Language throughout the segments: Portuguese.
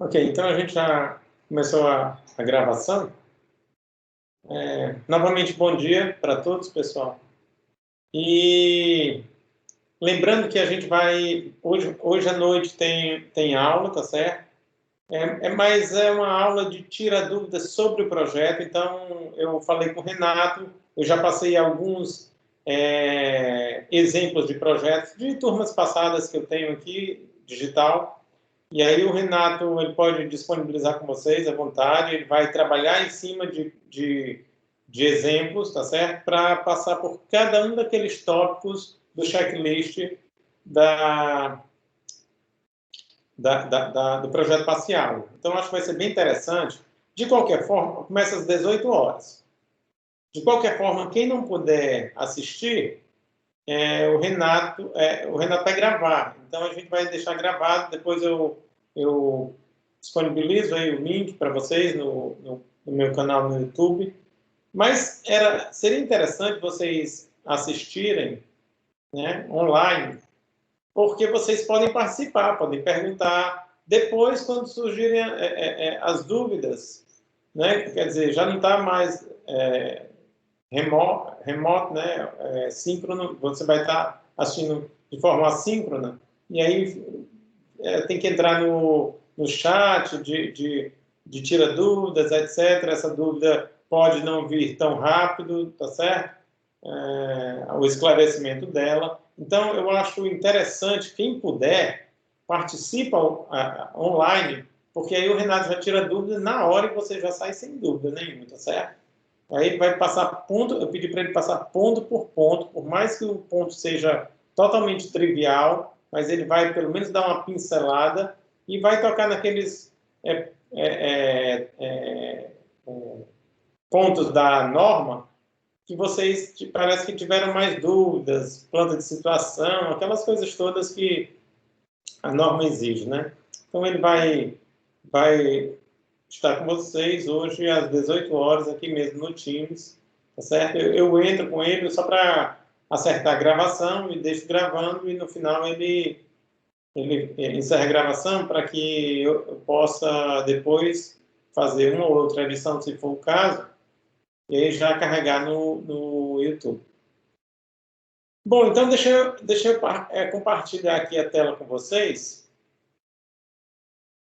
Ok, então a gente já começou a gravação. Novamente, bom dia para todos, pessoal. E lembrando que a gente vai... Hoje à noite tem aula, tá certo? Mas é uma aula de tira dúvidas sobre o projeto. Então, eu falei com o Renato, eu já passei alguns exemplos de projetos de turmas passadas que eu tenho aqui, digital. E aí o Renato ele pode disponibilizar com vocês à vontade, ele vai trabalhar em cima de exemplos, tá certo? Para passar por cada um daqueles tópicos do checklist do projeto parcial. Então, acho que vai ser bem interessante. De qualquer forma, começa às 18 horas. De qualquer forma, quem não puder assistir, o Renato vai gravar. Então, a gente vai deixar gravado, depois eu disponibilizo aí o link para vocês no meu canal no YouTube. Mas seria interessante vocês assistirem, né, online, porque vocês podem participar, podem perguntar. Depois, quando surgirem as dúvidas, né, quer dizer, já não está mais remoto, né, síncrono, você vai estar assistindo de forma assíncrona, e aí tem que entrar no chat de tira dúvidas, etc. Essa dúvida pode não vir tão rápido, tá certo? O esclarecimento dela. Então, eu acho interessante, quem puder, participa online, porque aí o Renato já tira dúvidas na hora e você já sai sem dúvida nenhuma, tá certo? Aí ele vai passar ponto, eu pedi para ele passar ponto, por mais que o ponto seja totalmente trivial, mas ele vai pelo menos dar uma pincelada e vai tocar naqueles pontos da norma que vocês parece que tiveram mais dúvidas, planta de situação, aquelas coisas todas que a norma exige, né? Então ele vai estar com vocês hoje às 18 horas aqui mesmo no Teams, tá certo? Eu entro com ele só para acertar a gravação e deixo gravando e no final ele encerra a gravação para que eu possa depois fazer uma ou outra edição, se for o caso, e aí já carregar no YouTube. Bom, então deixa eu compartilhar aqui a tela com vocês.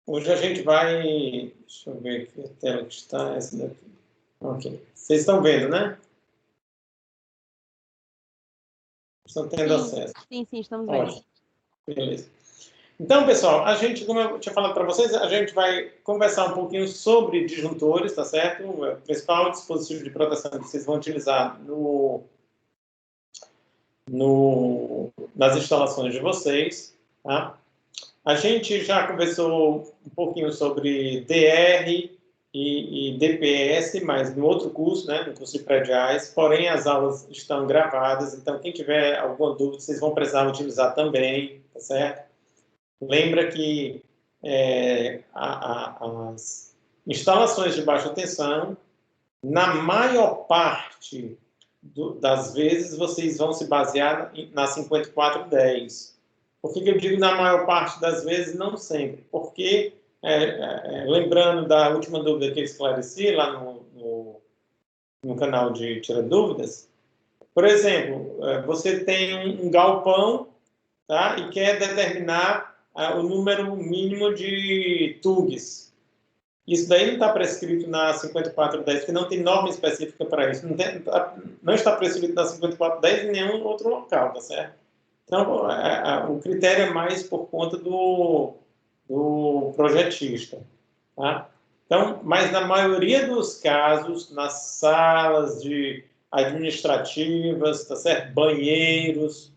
Hoje a gente vai... Deixa eu ver aqui a tela que está, essa daqui. Ok. Vocês estão vendo, né? Estão tendo acesso. Sim, estamos vendo. Ótimo. Beleza. Então, pessoal, a gente, como eu tinha falado para vocês, a gente vai conversar um pouquinho sobre disjuntores, tá certo? O principal dispositivo de proteção que vocês vão utilizar nas instalações de vocês, tá? A gente já conversou um pouquinho sobre DR e DPS, mas no outro curso, né, no curso de prediais, porém as aulas estão gravadas, então quem tiver alguma dúvida, vocês vão precisar utilizar também, tá certo? Lembra que as instalações de baixa tensão, na maior parte das vezes, vocês vão se basear na 5410. Por que eu digo na maior parte das vezes, não sempre? Porque, lembrando da última dúvida que eu esclareci lá no canal de Tira Dúvidas, por exemplo, você tem um galpão, tá, e quer determinar o número mínimo de TUGs. Isso daí não está prescrito na 5410, porque não tem norma específica para isso. Não está prescrito na 5410 em nenhum outro local, tá certo? Então, o critério é mais por conta do projetista, tá? Então, mas na maioria dos casos, nas salas administrativas, tá certo? Banheiros,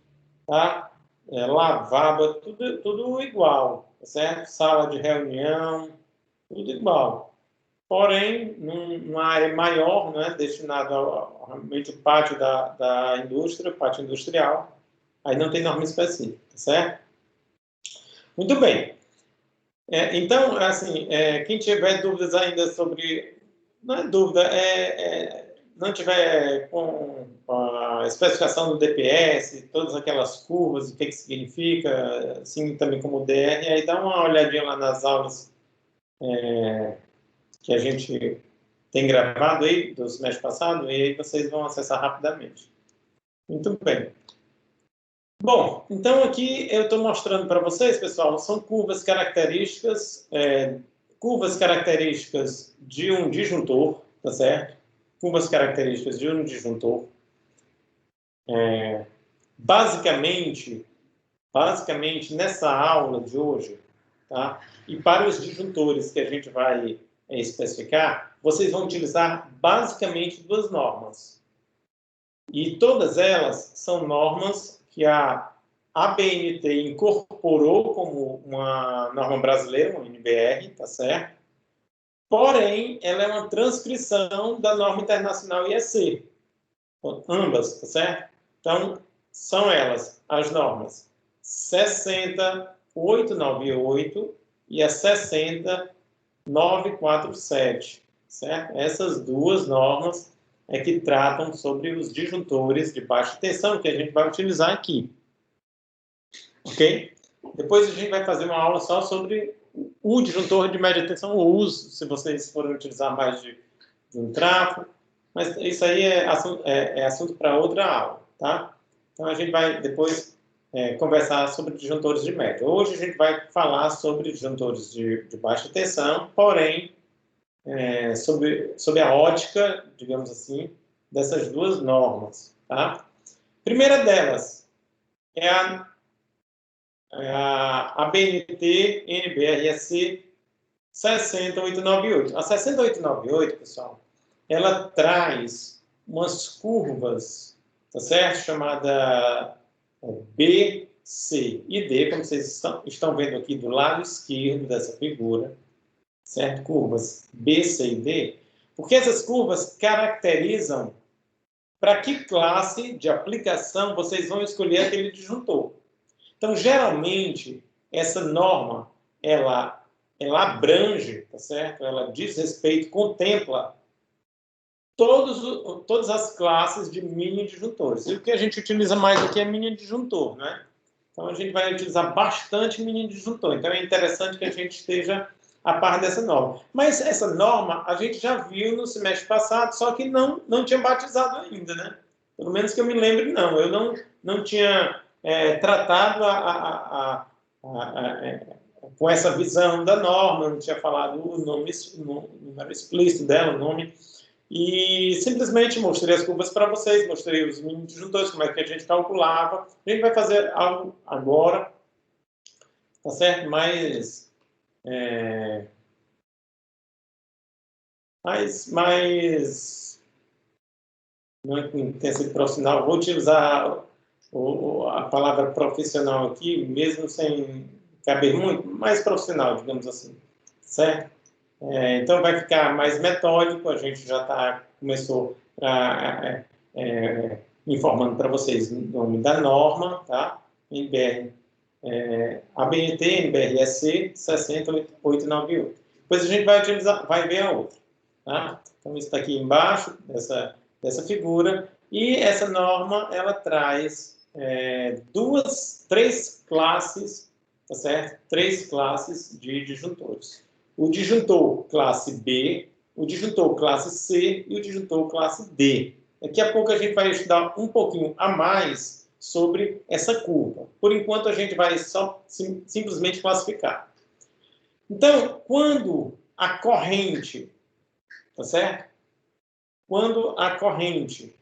tá? Lavabo, tudo igual, tá certo? Sala de reunião, tudo igual. Porém, numa área maior, né, destinada realmente ao pátio da indústria, pátio industrial, aí não tem norma específica, tá certo? Muito bem. Então, assim, quem tiver dúvidas ainda sobre... Não é dúvida, não tiver com a especificação do DPS, todas aquelas curvas, o que significa, assim também como DR, aí dá uma olhadinha lá nas aulas que a gente tem gravado aí do semestre passado, e aí vocês vão acessar rapidamente. Muito bem. Bom, então aqui eu estou mostrando para vocês, pessoal, são curvas características de um disjuntor, tá certo? Curvas características de um disjuntor. Basicamente, nessa aula de hoje, tá? E para os disjuntores que a gente vai especificar, vocês vão utilizar basicamente duas normas. E todas elas são normas que a ABNT incorporou como uma norma brasileira, uma NBR, tá certo? Porém, ela é uma transcrição da norma internacional IEC. Ambas, tá certo? Então, são elas as normas 60898 e a 60947, certo? Essas duas normas é que tratam sobre os disjuntores de baixa tensão que a gente vai utilizar aqui. Ok? Depois a gente vai fazer uma aula só sobre o disjuntor de média tensão, ou uso, se vocês forem utilizar mais de um trafo. Mas isso aí é assunto para outra aula, tá? Então a gente vai depois conversar sobre disjuntores de média. Hoje a gente vai falar sobre disjuntores de baixa tensão, porém sobre a ótica, digamos assim, dessas duas normas, tá? Primeira delas é a ABNT NBR-EC 60898. A 60898, pessoal, ela traz umas curvas, tá certo? Chamada B, C e D, como vocês estão vendo aqui do lado esquerdo dessa figura, certo? Curvas B, C e D, porque essas curvas caracterizam para que classe de aplicação vocês vão escolher aquele disjuntor. Então, geralmente, essa norma, ela abrange, tá certo? Ela diz respeito, contempla todas as classes de mini disjuntores. E o que a gente utiliza mais aqui é mini disjuntor, né? Então, a gente vai utilizar bastante mini disjuntor. Então, é interessante que a gente esteja a par dessa norma. Mas essa norma a gente já viu no semestre passado, só que não tinha batizado ainda, né? Pelo menos que eu me lembre, não. Eu não tinha tratado com essa visão da norma, não tinha falado o número explícito dela, o nome, e simplesmente mostrei as curvas para vocês, mostrei os mini disjuntores, como é que a gente calculava. A gente vai fazer algo agora, tá certo? Mas não é com intensidade profissional. Vou utilizar a palavra profissional aqui, mesmo sem caber muito, mais profissional, digamos assim, certo? Então vai ficar mais metódico, a gente já começou informando para vocês o nome da norma, tá? ABNT, NBR-EC 60898. Depois a gente vai ver a outra, tá? Então isso está aqui embaixo dessa figura, e essa norma ela traz três classes, tá certo? Três classes de disjuntores. O disjuntor classe B, o disjuntor classe C e o disjuntor classe D. Daqui a pouco a gente vai estudar um pouquinho a mais sobre essa curva. Por enquanto a gente vai só simplesmente classificar. Então, quando a corrente, tá certo? Quando a corrente...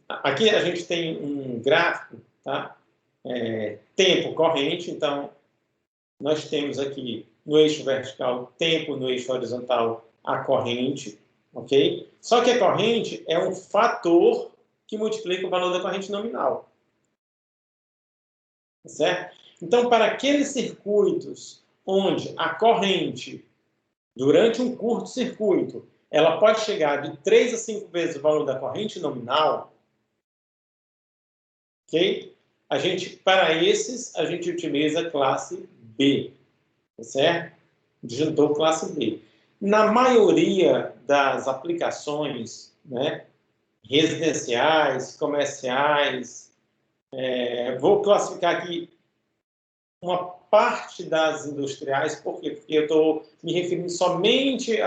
aqui a gente tem um gráfico, tá? Tempo corrente, então nós temos aqui no eixo vertical tempo, no eixo horizontal a corrente, ok? Só que a corrente é um fator que multiplica o valor da corrente nominal, certo? Então, para aqueles circuitos onde a corrente, durante um curto-circuito, ela pode chegar de 3 a 5 vezes o valor da corrente nominal, ok? Para esses, a gente utiliza a classe B, certo? Disjuntor classe B. Na maioria das aplicações, né, residenciais, comerciais, vou classificar aqui parte das industriais. Por quê? Porque eu estou me referindo somente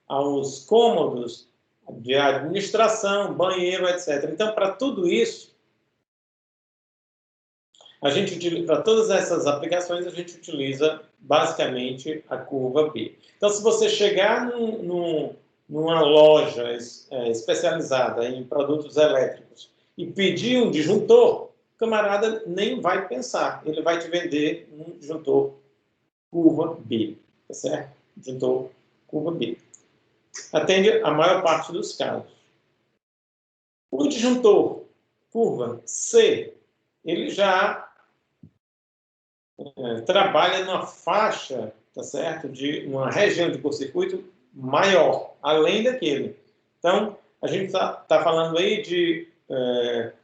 aos cômodos de administração, banheiro, etc. Então, para tudo isso, para todas essas aplicações, a gente utiliza basicamente a curva B. Então, se você chegar numa loja especializada em produtos elétricos e pedir um disjuntor, o camarada nem vai pensar. Ele vai te vender um disjuntor curva B, tá certo? Disjuntor curva B. Atende a maior parte dos casos. O disjuntor curva C, ele já trabalha numa faixa, tá certo? De uma região de curto-circuito maior, além daquele. Então, a gente está falando aí de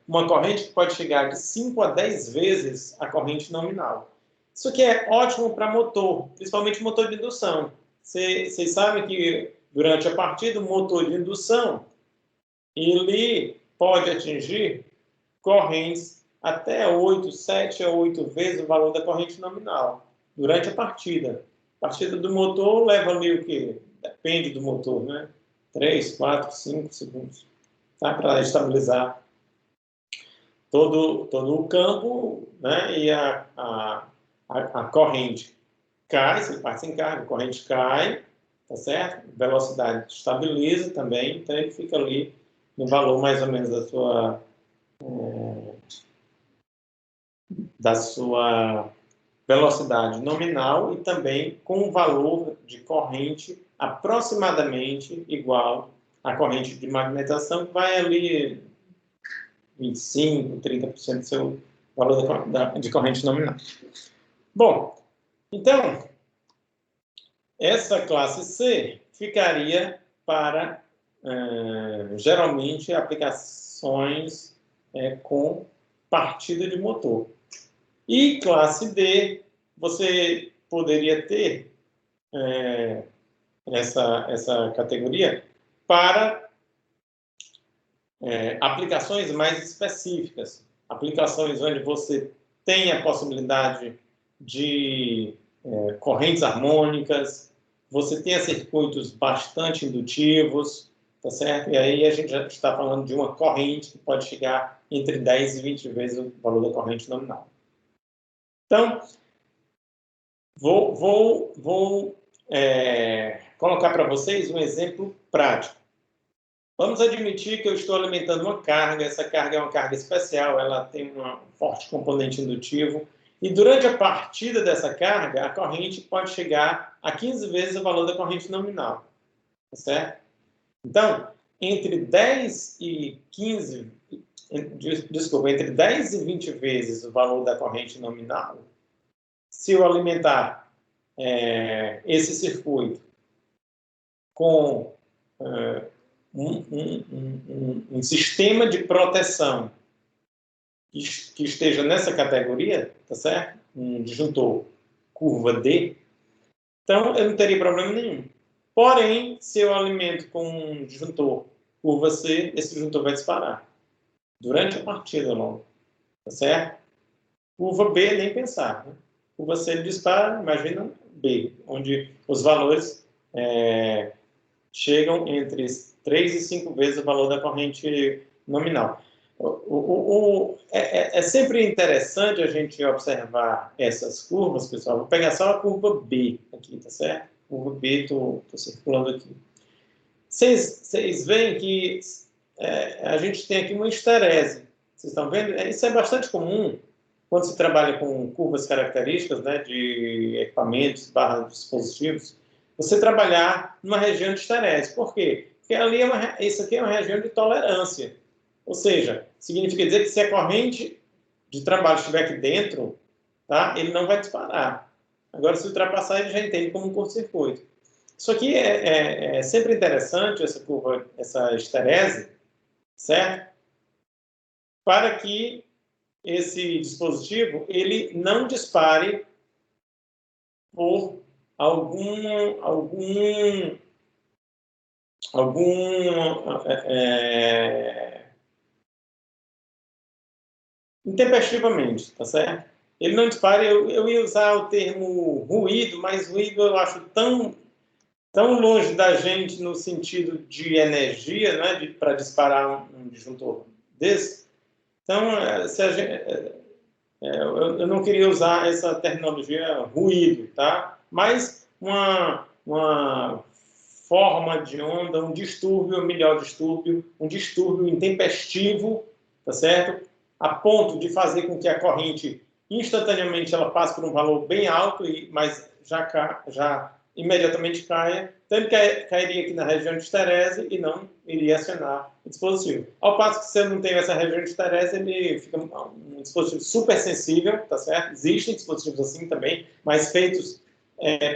uma corrente que pode chegar de 5 a 10 vezes a corrente nominal. Isso aqui é ótimo para motor, principalmente motor de indução. Vocês sabem que durante a partida, o motor de indução, ele pode atingir correntes até 7 a 8 vezes o valor da corrente nominal durante a partida. A partida do motor leva ali o quê? Depende do motor, né? 3, 4, 5 segundos. Tá? Para estabilizar todo o campo, né? E a corrente cai, se parte sem carga, a corrente cai, tá certo? Velocidade estabiliza também, então ele fica ali no valor mais ou menos da sua velocidade nominal e também com um valor de corrente aproximadamente igual à corrente de magnetização, que vai ali 25%, 30% do seu valor de corrente nominal. Bom, então, essa classe C ficaria para, geralmente, aplicações com partida de motor. E classe D, você poderia ter essa categoria para aplicações mais específicas. Aplicações onde você tem a possibilidade de correntes harmônicas, você tem circuitos bastante indutivos, tá certo? E aí a gente já está falando de uma corrente que pode chegar entre 10 e 20 vezes o valor da corrente nominal. Então, vou colocar para vocês um exemplo prático. Vamos admitir que eu estou alimentando uma carga, essa carga é uma carga especial, ela tem um forte componente indutivo, e durante a partida dessa carga, a corrente pode chegar a 15 vezes o valor da corrente nominal, tá certo? Então, entre 10 e 20 vezes o valor da corrente nominal, se eu alimentar esse circuito com um sistema de proteção que esteja nessa categoria, tá certo? Um disjuntor curva D, então eu não teria problema nenhum. Porém, se eu alimento com um disjuntor curva C, esse disjuntor vai disparar durante a partida logo, tá certo? Curva B, nem pensar, né? Curva C ele dispara, imagina B, onde os valores chegam entre 3 e 5 vezes o valor da corrente nominal. É sempre interessante a gente observar essas curvas, pessoal. Vou pegar só a curva B aqui, tá certo? Curva B, estou circulando aqui. Vocês veem que a gente tem aqui uma esterese. Vocês estão vendo? Isso é bastante comum quando se trabalha com curvas características, né, de equipamentos, dispositivos, você trabalhar numa região de esterese. Por quê? Porque ali isso aqui é uma região de tolerância. Ou seja, significa dizer que se a corrente de trabalho estiver aqui dentro, tá, ele não vai disparar. Agora, se ultrapassar, ele já entende como um curto-circuito. Isso aqui é sempre interessante, essa curva, essa esterese, certo? Para que esse dispositivo ele não dispare por intempestivamente, tá certo? ele não dispara. Eu ia usar o termo ruído, mas ruído eu acho tão longe da gente no sentido de energia, né, para disparar um disjuntor desse. Então, se a gente, eu não queria usar essa terminologia ruído, tá? Mas uma forma de onda, um distúrbio, melhor distúrbio, um distúrbio intempestivo, tá certo? A ponto de fazer com que a corrente instantaneamente ela passe por um valor bem alto, mas já imediatamente caia, tanto que cairia aqui na região de esterese e não iria acionar o dispositivo. Ao passo que se eu não tenho essa região de esterese, ele fica um dispositivo super sensível, tá certo? Existem dispositivos assim também, mas feitos,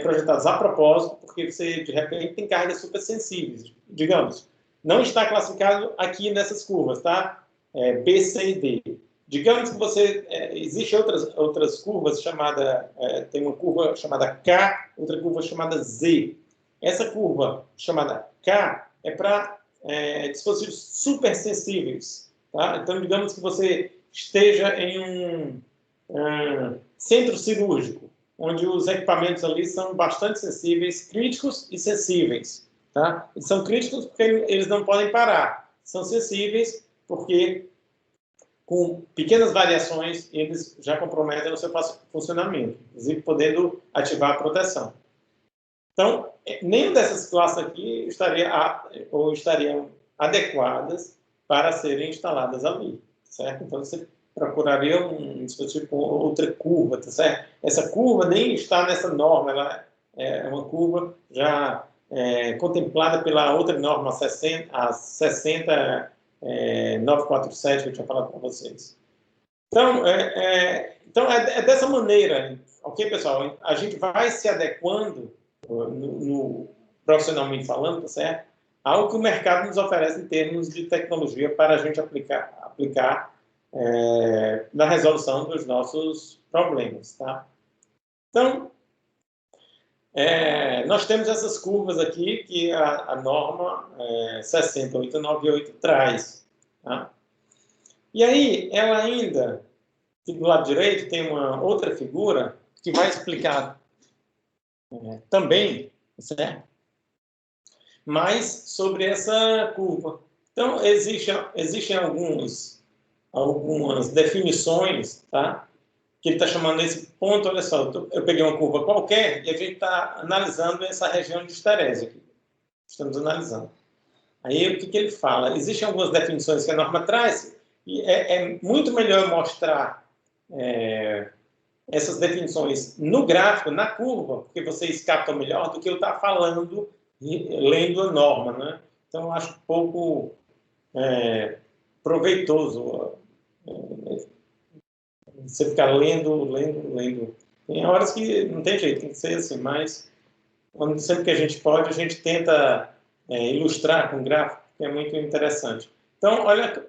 projetados a propósito, porque você, de repente, tem cargas super sensíveis, digamos. Não está classificado aqui nessas curvas, tá? B, C e D. Digamos que você, existem outras curvas tem uma curva chamada K, outra curva chamada Z. Essa curva chamada K é para dispositivos super sensíveis. Tá? Então, digamos que você esteja em um centro cirúrgico, onde os equipamentos ali são bastante sensíveis, críticos e sensíveis. Tá? Eles são críticos porque eles não podem parar. São sensíveis porque com pequenas variações, eles já comprometem o seu funcionamento, inclusive podendo ativar a proteção. Então, nenhuma dessas classes aqui estariam adequadas para serem instaladas ali, certo? Então, você procuraria um dispositivo com outra curva, tá certo? Essa curva nem está nessa norma, ela é uma curva já contemplada pela outra norma, a 60 947, que eu tinha falado para vocês. Então, dessa maneira, ok, pessoal? A gente vai se adequando, profissionalmente falando, tá certo? Ao que o mercado nos oferece em termos de tecnologia para a gente aplicar na resolução dos nossos problemas, tá? Então, nós temos essas curvas aqui que a norma 60898 traz. Tá? E aí, ela ainda, do lado direito, tem uma outra figura que vai explicar também, certo? Mais sobre essa curva. Então, existem algumas definições, tá? Que ele está chamando esse ponto, olha só, eu peguei uma curva qualquer e a gente está analisando essa região de esterese aqui. Estamos analisando. Aí, o que ele fala? Existem algumas definições que a norma traz e é muito melhor mostrar essas definições no gráfico, na curva, porque vocês captam melhor do que eu estar falando e lendo a norma, né? Então, eu acho pouco proveitoso você ficar lendo. Tem horas que não tem jeito, tem que ser assim, mas sempre que a gente pode, a gente tenta ilustrar com gráfico, que é muito interessante. Então,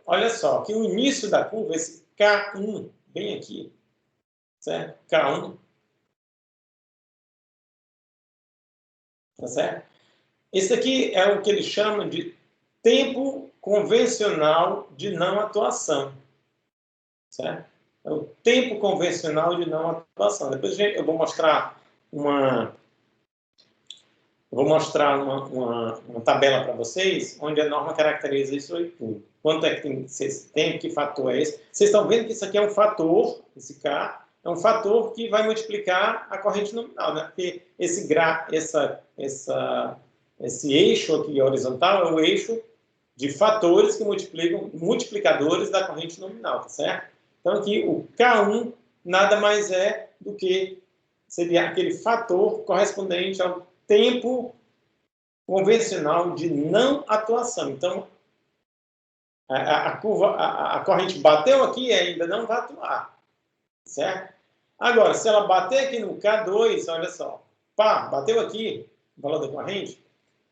olha só, que o início da curva, esse K1, bem aqui, certo? K1, tá certo? Esse aqui é o que ele chama de tempo convencional de não atuação, certo? É o tempo convencional de não atuação. Depois eu vou mostrar uma tabela para vocês, onde a norma caracteriza isso aí tudo. Quanto é que tem que ser esse tempo, que fator é esse? Vocês estão vendo que isso aqui é um fator, esse K, é um fator que vai multiplicar a corrente nominal, né? Porque esse eixo aqui horizontal é o eixo de fatores que multiplicam, multiplicadores da corrente nominal, tá certo? Então, aqui, o K1 nada mais é do que seria aquele fator correspondente ao tempo convencional de não atuação. Então, a corrente bateu aqui e ainda não vai atuar, certo? Agora, se ela bater aqui no K2, olha só, pá, bateu aqui, o valor da corrente,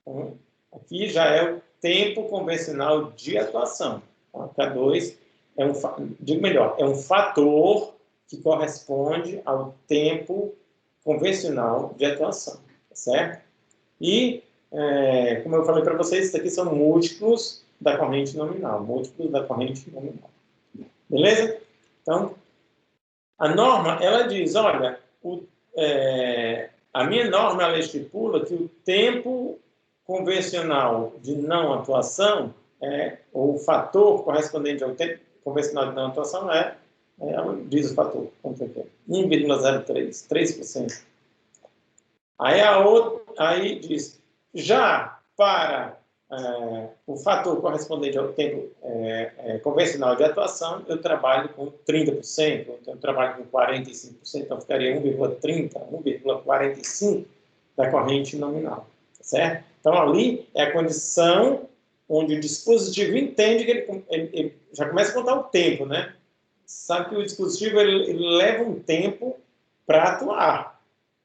então, aqui já é o tempo convencional de atuação. Então, K2 é um fator que corresponde ao tempo convencional de atuação, certo? E, como eu falei para vocês, isso aqui são múltiplos da corrente nominal. Múltiplos da corrente nominal. Beleza? Então, A norma, ela diz, olha, a minha norma, ela estipula que o tempo convencional de não atuação, ou o fator correspondente ao tempo convencional de não atuação ela diz o fator, 1,03, 3%. Aí diz, já para o fator correspondente ao tempo convencional de atuação, eu trabalho com 30%, então eu trabalho com 45%, então ficaria 1,30, 1,45 da corrente nominal, certo? Então ali é a condição onde o dispositivo entende que ele já começa a contar o tempo, né? Sabe que o dispositivo ele leva um tempo para atuar.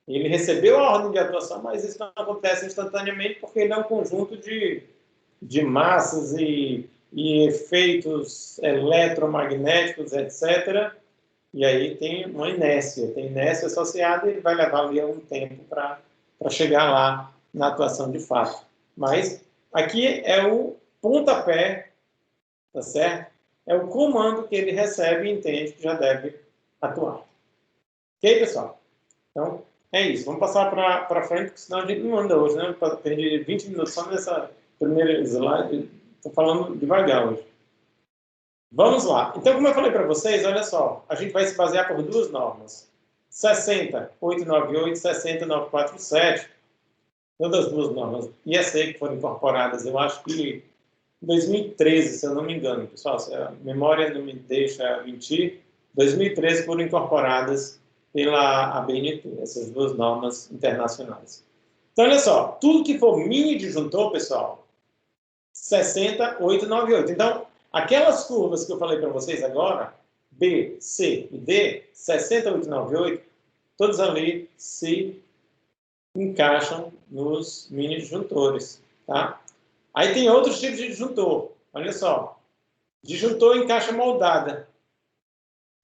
Ele recebeu a ordem de atuação, mas isso não acontece instantaneamente porque ele é um conjunto de massas e efeitos eletromagnéticos, etc. E aí tem uma inércia. Tem inércia associada e ele vai levar ali um tempo para chegar lá na atuação de fato. Mas aqui é o pontapé, tá certo? É o comando que ele recebe e entende que já deve atuar. Ok, pessoal? Então, é isso. Vamos passar para frente, porque senão a gente não anda hoje, né? Eu perdi 20 minutos só nessa primeira slide. Estou falando devagar hoje. Vamos lá. Então, como eu falei para vocês, olha só. A gente vai se basear por duas normas. 60.898 e 60.947. Todas as duas normas IEC que foram incorporadas, eu acho que em 2013, se eu não me engano. Pessoal, se a memória não me deixa mentir, 2013 foram incorporadas pela ABNT, essas duas normas internacionais. Então, olha só, tudo que for mini disjuntor, pessoal, 60.898. Então, aquelas curvas que eu falei para vocês agora, B, C e D, 60.898, todos ali se encaixam nos mini disjuntores, tá? Aí tem outros tipos de disjuntor. Olha só, disjuntor em caixa moldada,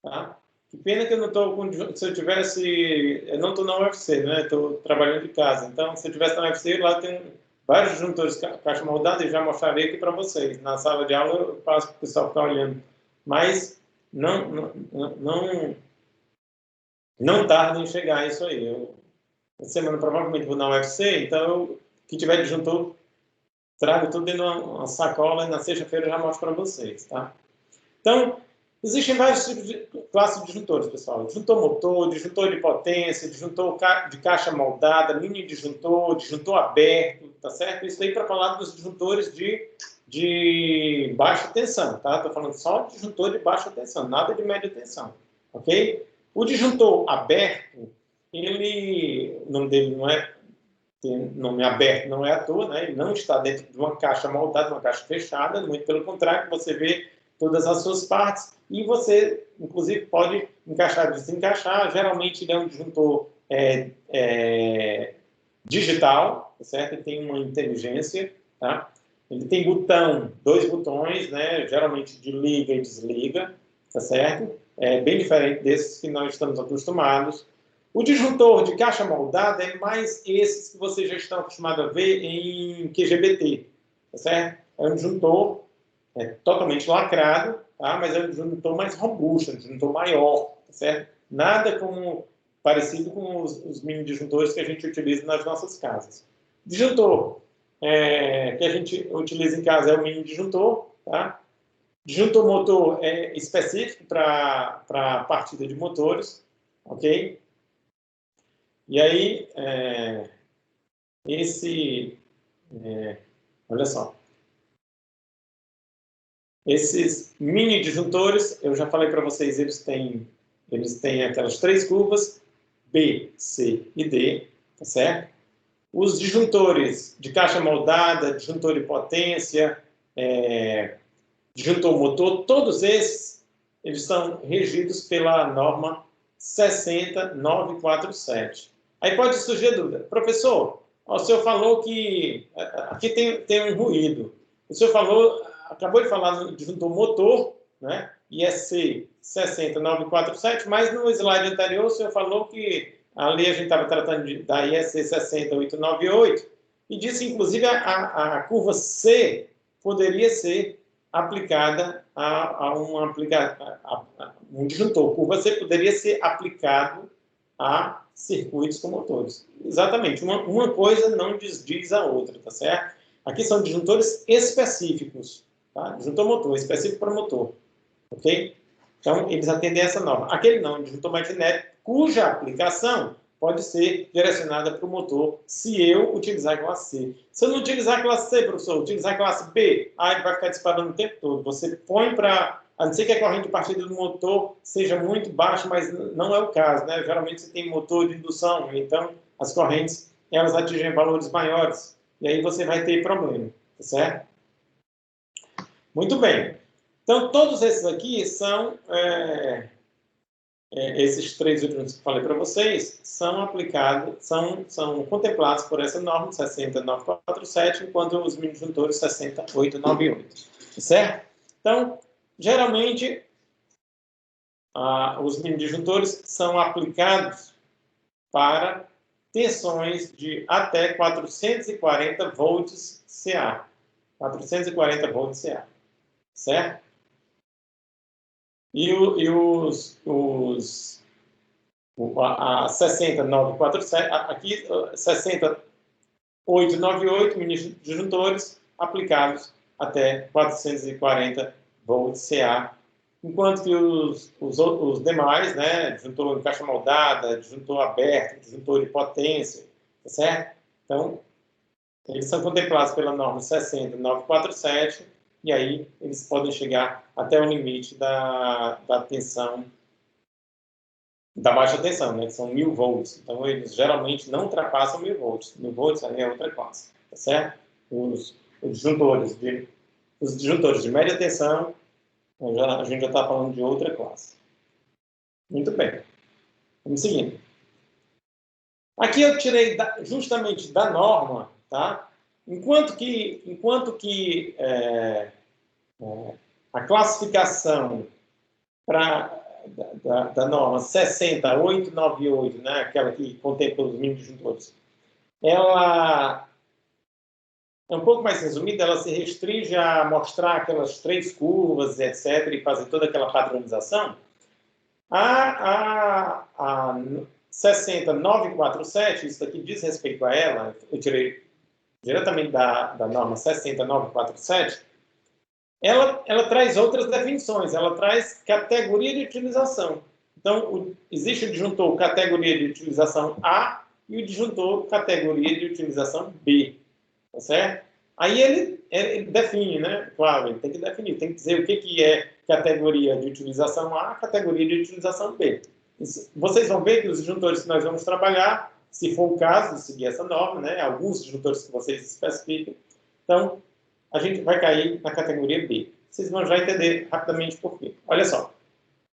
tá? Que pena que eu não estou com... Se eu tivesse... Eu não estou na UFC, né? Estou trabalhando de casa. Então, se eu tivesse na UFC, lá tem vários disjuntores caixa moldada e já mostrarei aqui para vocês. Na sala de aula eu passo para o pessoal ficar olhando. Mas não tarda em chegar isso aí. Essa semana provavelmente vou na UFC, então que tiver disjuntor, trago tudo dentro de uma sacola e na sexta-feira eu já mostro para vocês, tá? Então, existem vários tipos de classes de disjuntores, pessoal. Disjuntor motor, disjuntor de potência, disjuntor de caixa moldada, mini disjuntor, disjuntor aberto, tá certo? Isso aí para falar dos disjuntores de baixa tensão, tá? Estou falando só de disjuntor de baixa tensão, nada de média tensão, ok? O disjuntor aberto, o nome dele não é, tem nome aberto não é à toa, né? Ele não está dentro de uma caixa moldada, uma caixa fechada, muito pelo contrário, você vê todas as suas partes e você, inclusive, pode encaixar e desencaixar. Geralmente, ele é um disjuntor digital, tá certo? Ele tem uma inteligência, tá? Ele tem dois botões, né? Geralmente de liga e desliga, tá certo? É bem diferente desses que nós estamos acostumados. O disjuntor de caixa moldada é mais esses que vocês já estão acostumados a ver em QGBT, tá certo? É um disjuntor totalmente lacrado, tá? Mas é um disjuntor mais robusto, um disjuntor maior, tá certo? Nada parecido com os mini disjuntores que a gente utiliza nas nossas casas. Disjuntor que a gente utiliza em casa é o mini disjuntor, tá? Disjuntor motor é específico para partida de motores, ok? E aí, olha só, esses mini disjuntores, eu já falei para vocês, eles têm aquelas três curvas, B, C e D, tá certo? Os disjuntores de caixa moldada, disjuntor de potência, disjuntor motor, todos esses, eles são regidos pela norma 60947. Aí pode surgir a dúvida, professor, o senhor falou que aqui tem um ruído. O senhor acabou de falar no disjuntor motor, né? IEC 60947, mas no slide anterior o senhor falou que ali a gente estava tratando da IEC 60898 e disse, inclusive, a curva C poderia ser aplicada um disjuntor curva C poderia ser aplicado a circuitos com motores. Exatamente, uma coisa não desdiz a outra, tá certo? Aqui são disjuntores específicos, tá? Disjuntor motor, específico para motor, ok? Então, eles atendem a essa norma. Aquele não, disjuntor magnético, cuja aplicação pode ser direcionada para o motor se eu utilizar a classe C. Se eu não utilizar a classe C, professor, utilizar a classe B, ele vai ficar disparando o tempo todo. Você põe para... A não ser que a corrente de partida do motor seja muito baixa, mas não é o caso, né? Geralmente você tem motor de indução, então as correntes elas atingem valores maiores. E aí você vai ter problema, tá certo? Muito bem. Então, todos esses aqui são... esses três últimos que eu falei para vocês são aplicados, são contemplados por essa norma 60947, enquanto os mini-disjuntores 60898, certo? Então, geralmente, os mini-disjuntores são aplicados para tensões de até 440 volts CA. 440 volts CA, certo? A 60947, aqui 60898 mini-disjuntores aplicados até 440 volts CA, enquanto que os demais, né, disjuntor em caixa moldada, disjuntor aberto, disjuntor de potência, tá certo? Então, eles são contemplados pela norma 60947, e aí eles podem chegar até o limite da tensão, da baixa tensão, né, que são 1000 volts. Então, eles geralmente não ultrapassam 1000 volts. 1000 volts aí é outra classe, tá certo? Os disjuntores de média tensão, a gente já está falando de outra classe. Muito bem. Vamos seguindo. Aqui eu tirei justamente da norma, tá? Enquanto que a classificação da norma 60898, né, aquela que contempla os mini-disjuntores, ela é um pouco mais resumida, ela se restringe a mostrar aquelas três curvas, etc., e fazer toda aquela padronização. A 60947, isso aqui diz respeito a ela, eu tirei diretamente da norma 60947, ela traz outras definições, ela traz categoria de utilização. Então, existe o disjuntor categoria de utilização A e o disjuntor categoria de utilização B, tá certo? Aí ele define, né? Claro, ele tem que definir, tem que dizer o que é categoria de utilização A, categoria de utilização B. Vocês vão ver que os disjuntores que nós vamos trabalhar, se for o caso de seguir essa norma, né? Alguns disjuntores que vocês especificam, então a gente vai cair na categoria B. Vocês vão já entender rapidamente por quê. Olha só.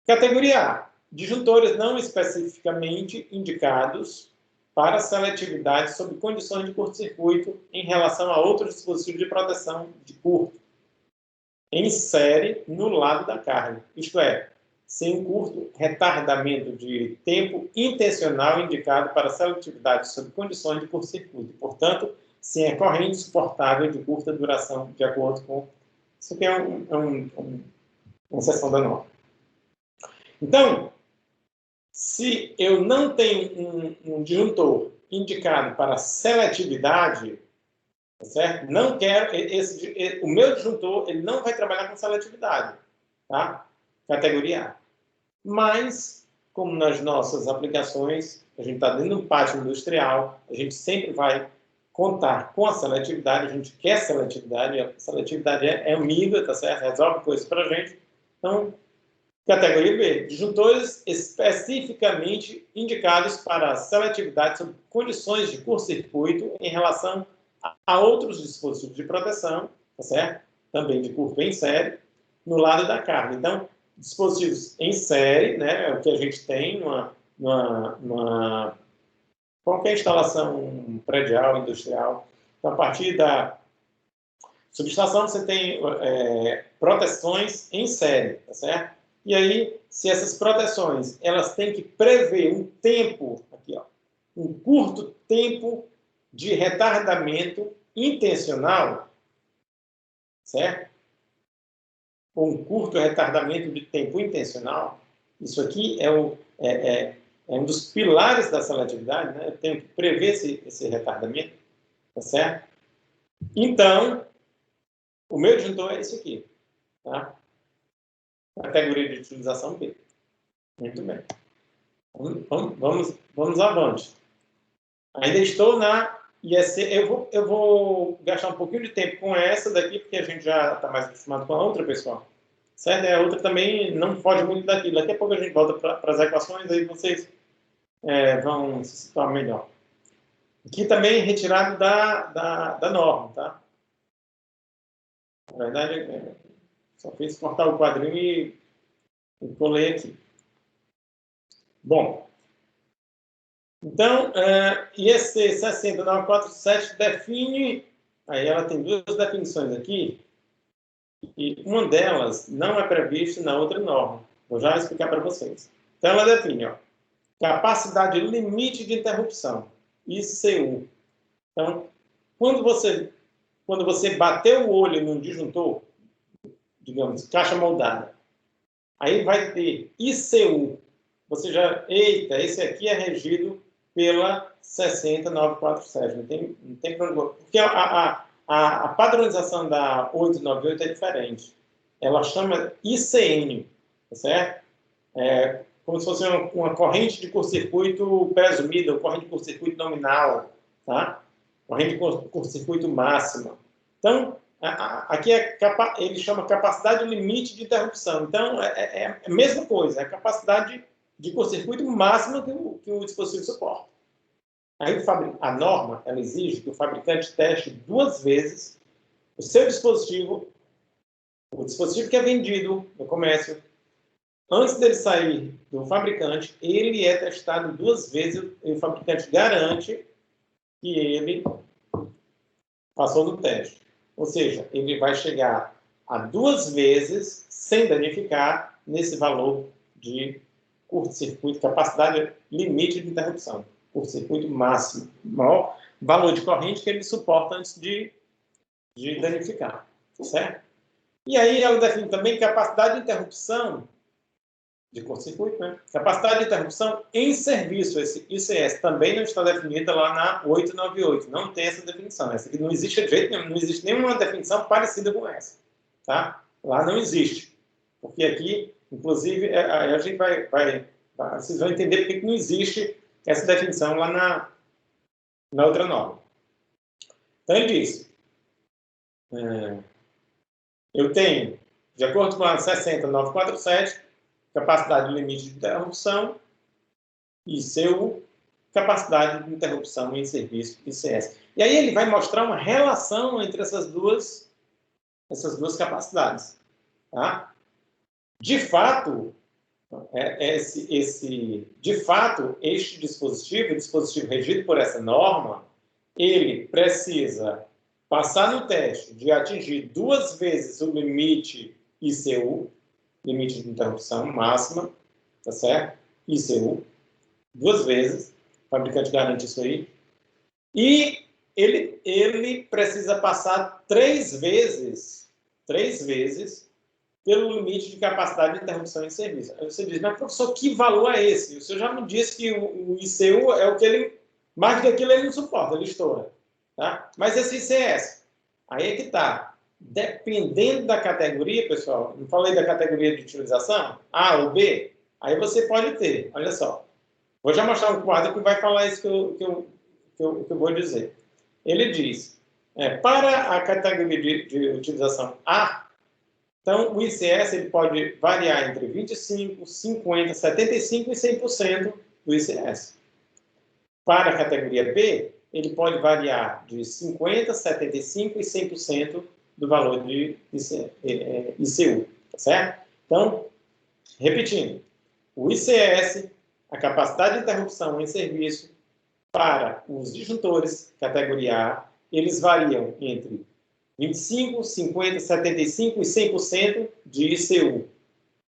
Categoria A. Disjuntores não especificamente indicados para seletividade sob condições de curto-circuito em relação a outros dispositivos de proteção de curto, em série no lado da carga. Isto é, sem um curto retardamento de tempo intencional indicado para seletividade sob condições de curto-circuito. Portanto, sem a corrente suportável de curta duração, de acordo com... Isso aqui é uma seção da norma. Então, se eu não tenho um disjuntor indicado para seletividade, tá certo? Não quero... o meu disjuntor ele não vai trabalhar com seletividade, tá? Categoria A. Mas, como nas nossas aplicações, a gente está dentro de um pátio industrial, a gente sempre vai contar com a seletividade, a gente quer seletividade, a seletividade é amiga, tá certo? Resolve coisas para a gente. Então, categoria B, disjuntores especificamente indicados para seletividade sob condições de curto-circuito em relação a outros dispositivos de proteção, tá certo? Também de curto em série, no lado da carga. Então, dispositivos em série, né, é o que a gente tem qualquer instalação predial, industrial. Então, a partir da subestação, você tem proteções em série, tá certo? E aí, se essas proteções, elas têm que prever um tempo, aqui, ó, um curto tempo de retardamento intencional, certo? ou um curto retardamento de tempo intencional, isso aqui é um dos pilares da seletividade, né? Eu tenho que prever esse retardamento, tá certo? Então, o meu disjuntor é esse aqui, tá? Categoria de utilização B. Muito bem. Vamos avante. Ainda estou na IEC. Eu vou gastar um pouquinho de tempo com essa daqui, porque a gente já está mais acostumado com a outra, pessoal. Certo? A outra também não foge muito daquilo. Daqui a pouco a gente volta para as equações, aí vocês vão se situar melhor. Aqui também retirado da norma, tá? Na verdade, só fiz cortar o quadrinho e colei aqui. Bom, então, IEC 60947 define, aí ela tem duas definições aqui, e uma delas não é prevista na outra norma. Vou já explicar para vocês. Então, ela define, ó, capacidade limite de interrupção, ICU. Então, quando você bater o olho num disjuntor, digamos, caixa moldada, aí vai ter ICU. Você já, eita, esse aqui é regido pela 60947. Não tem problema. Porque a padronização da 898 é diferente. Ela chama ICN, tá certo? Como se fosse uma corrente de curto-circuito presumida, ou corrente de curto-circuito nominal, tá? Corrente de curto-circuito máxima. Então, aqui ele chama capacidade limite de interrupção. Então, é a mesma coisa, é a capacidade de curto-circuito máxima que o dispositivo suporta. Aí a norma ela exige que o fabricante teste 2 vezes o seu dispositivo, o dispositivo que é vendido no comércio. Antes dele sair do fabricante, ele é testado 2 vezes e o fabricante garante que ele passou no teste. Ou seja, ele vai chegar a 2 vezes sem danificar nesse valor de curto-circuito, capacidade limite de interrupção, curto-circuito máximo, maior valor de corrente que ele suporta antes de danificar, certo? E aí ela define também capacidade de interrupção de curto-circuito, né? Capacidade de interrupção em serviço, esse ICS também não está definida lá na 898, não tem essa definição, essa aqui não existe de jeito nenhum, não existe nenhuma definição parecida com essa, tá? Lá não existe, porque aqui inclusive, a gente vocês vão entender porque não existe essa definição lá na outra norma. Então, ele diz, eu tenho, de acordo com a 60947, capacidade limite de interrupção, ICU, capacidade de interrupção em serviço, ICS. E aí ele vai mostrar uma relação entre essas duas capacidades. Tá? De fato, este dispositivo, o dispositivo regido por essa norma, ele precisa passar no teste de atingir 2 vezes o limite ICU, limite de interrupção máxima, tá certo? ICU, 2 vezes, o fabricante garante isso aí, e ele precisa passar 3 vezes pelo limite de capacidade de interrupção em serviço. Aí você diz, mas professor, que valor é esse? O senhor já me disse que o ICU é o que ele, mais do que aquilo ele não suporta, ele estoura. Tá? Mas esse ICS, aí é que está. Dependendo da categoria, pessoal, não falei da categoria de utilização, A ou B, aí você pode ter, olha só. Vou já mostrar um quadro que vai falar isso que eu vou dizer. Ele diz, para a categoria de utilização A, então, o ICS ele pode variar entre 25%, 50%, 75% e 100% do ICS. Para a categoria B, ele pode variar de 50%, 75% e 100% do valor de ICU. Tá certo? Então, repetindo, o ICS, a capacidade de interrupção em serviço, para os disjuntores, categoria A, eles variam entre 25%, 50%, 75% e 100% de ICU.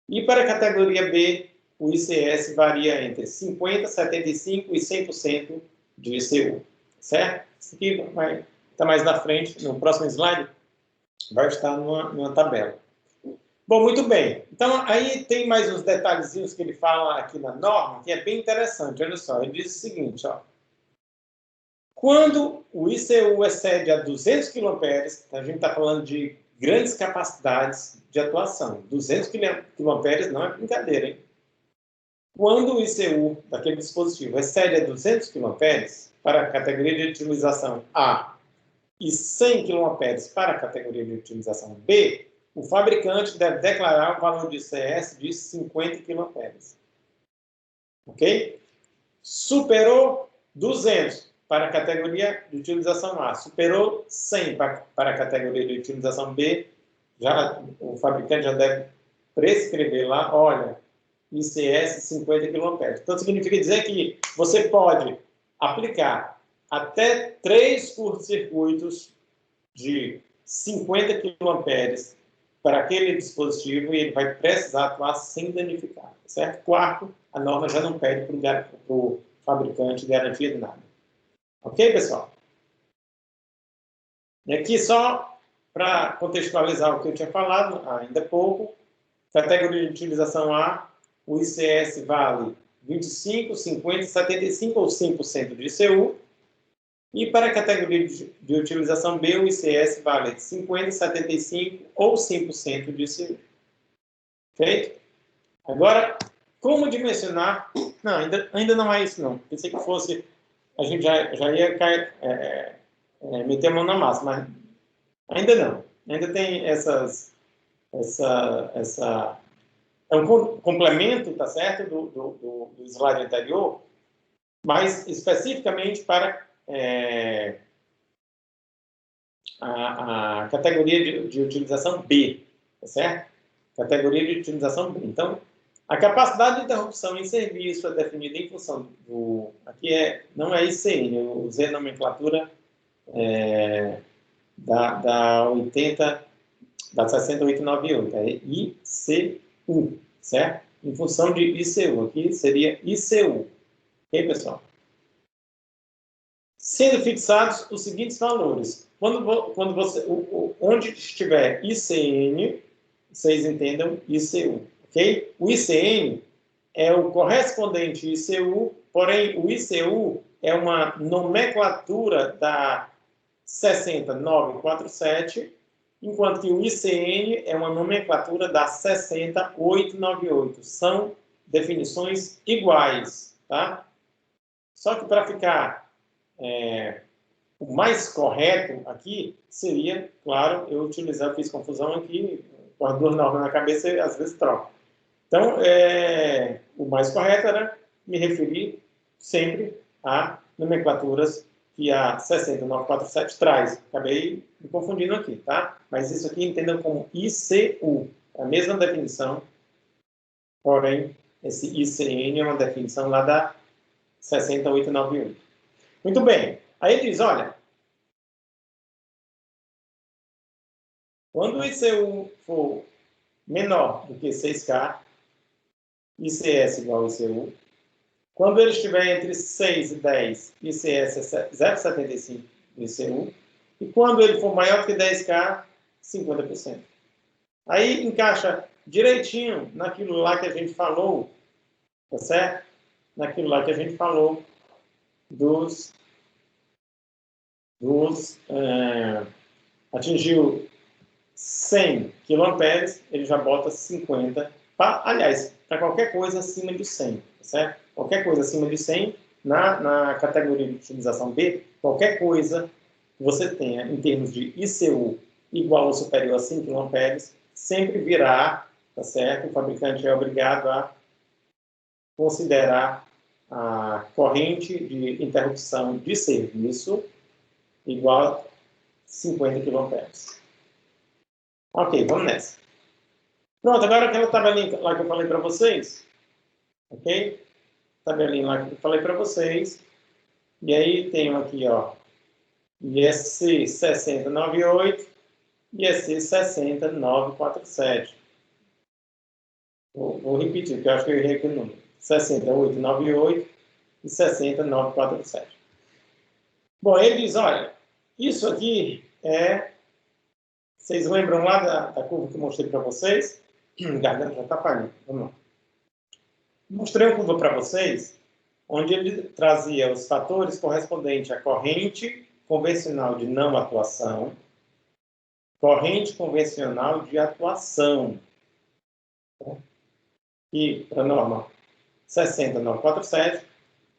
E para a categoria B, o ICS varia entre 50%, 75% e 100% de ICU. Certo? Isso aqui vai estar mais na frente, no próximo slide, vai estar numa tabela. Bom, muito bem. Então, aí tem mais uns detalhezinhos que ele fala aqui na norma, que é bem interessante. Olha só, ele diz o seguinte, ó. Quando o ICU excede a 200 kA, a gente está falando de grandes capacidades de atuação. 200 kA não é brincadeira, hein? Quando o ICU daquele dispositivo excede a 200 kA para a categoria de utilização A e 100 kA para a categoria de utilização B, o fabricante deve declarar o valor de ICS de 50 kA. Ok? Superou 200 para a categoria de utilização A, superou 100 para a categoria de utilização B, já, o fabricante já deve prescrever lá, olha, ICS 50 kA. Então, significa dizer que você pode aplicar até 3 curtos-circuitos de 50 kA para aquele dispositivo e ele vai precisar atuar sem danificar, certo? Quarto, a norma já não pede para o fabricante garantia de nada. Ok, pessoal? E aqui só para contextualizar o que eu tinha falado ainda há pouco, categoria de utilização A, o ICS vale 25, 50, 75 ou 100% de ICU. E para a categoria de utilização B, o ICS vale 50, 75 ou 100% de ICU. Feito? Agora, como dimensionar... Não, ainda não é isso, não. Pensei que fosse... A gente já ia cair, meter a mão na massa, mas ainda não. Ainda tem essa é um complemento, tá certo, do slide anterior, mas especificamente para a categoria de utilização B, tá certo? Categoria de utilização B. Então, a capacidade de interrupção em serviço é definida em função do... Aqui não é ICN, eu usei a nomenclatura da 60898, é ICU, certo? Em função de ICU, aqui seria ICU. Ok, pessoal? Sendo fixados os seguintes valores. Quando você, onde estiver ICN, vocês entendam ICU, ok? O ICN é o correspondente ICU, porém o ICU é uma nomenclatura da 60947, enquanto que o ICN é uma nomenclatura da 60898. São definições iguais, tá? Só que para ficar o mais correto aqui seria, claro, eu fiz confusão aqui, com as duas normas na cabeça e às vezes troco. Então, o mais correto era me referir sempre a nomenclaturas que a 60947 traz. Acabei me confundindo aqui, tá? Mas isso aqui entendam como ICU, é a mesma definição, porém, esse ICN é uma definição lá da 60898. Muito bem. Aí ele diz, olha, quando o ICU for menor do que 6K, ICS igual ao ICU. Quando ele estiver entre 6 e 10, ICS é 0,75 do ICU. E quando ele for maior do que 10K, 50%. Aí encaixa direitinho naquilo lá que a gente falou, tá certo? Naquilo lá que a gente falou atingiu 100 kA, ele já bota 50. Aliás, para qualquer coisa acima de 100, tá certo? Qualquer coisa acima de 100, na categoria de utilização B, qualquer coisa que você tenha em termos de ICU igual ou superior a 5 kA, sempre virá, tá certo? O fabricante é obrigado a considerar a corrente de interrupção de serviço igual a 50 kA. Ok, vamos nessa. Pronto, agora aquela tabelinha lá que eu falei para vocês, ok? Tabelinha lá que eu falei para vocês. E aí tenho aqui, ó, ISC 6098 e ISC 60947. Vou repetir, porque eu acho que eu errei aqui o número. 60898 e 60947. Bom, ele diz, olha, isso aqui vocês lembram lá da curva que eu mostrei para vocês? Garganta já está falhando. Vamos lá. Mostrei uma curva para vocês, onde ele trazia os fatores correspondentes à corrente convencional de não atuação, corrente convencional de atuação, e para a norma 60947,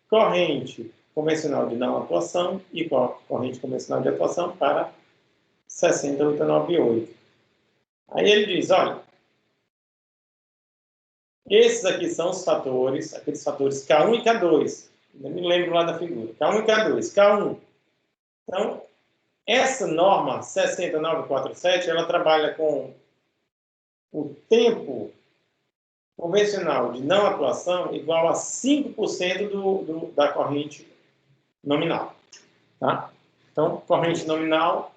corrente convencional de não atuação e corrente convencional de atuação para 60898. Aí ele diz, olha, esses aqui são os fatores, aqueles fatores K1 e K2. Eu me lembro lá da figura. K1 e K2. K1. Então, essa norma 60947, ela trabalha com o tempo convencional de não atuação igual a 5% da corrente nominal. Tá? Então, corrente nominal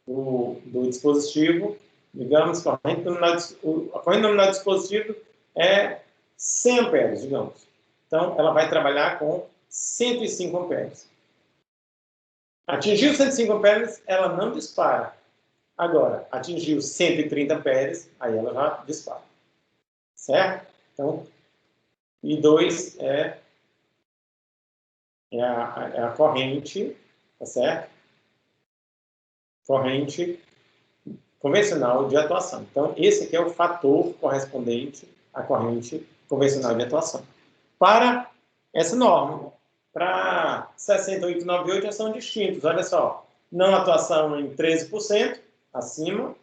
do dispositivo, digamos, a corrente nominal do dispositivo é 100 amperes, digamos. Então, ela vai trabalhar com 105 amperes. Atingiu 105 amperes, ela não dispara. Agora, atingiu 130 amperes, aí ela já dispara. Certo? Então, I2 é a corrente, tá certo? Corrente convencional de atuação. Então, esse aqui é o fator correspondente à corrente convencional de atuação. Para essa norma, para 6898 já são distintos. Olha só, não atuação em 13% acima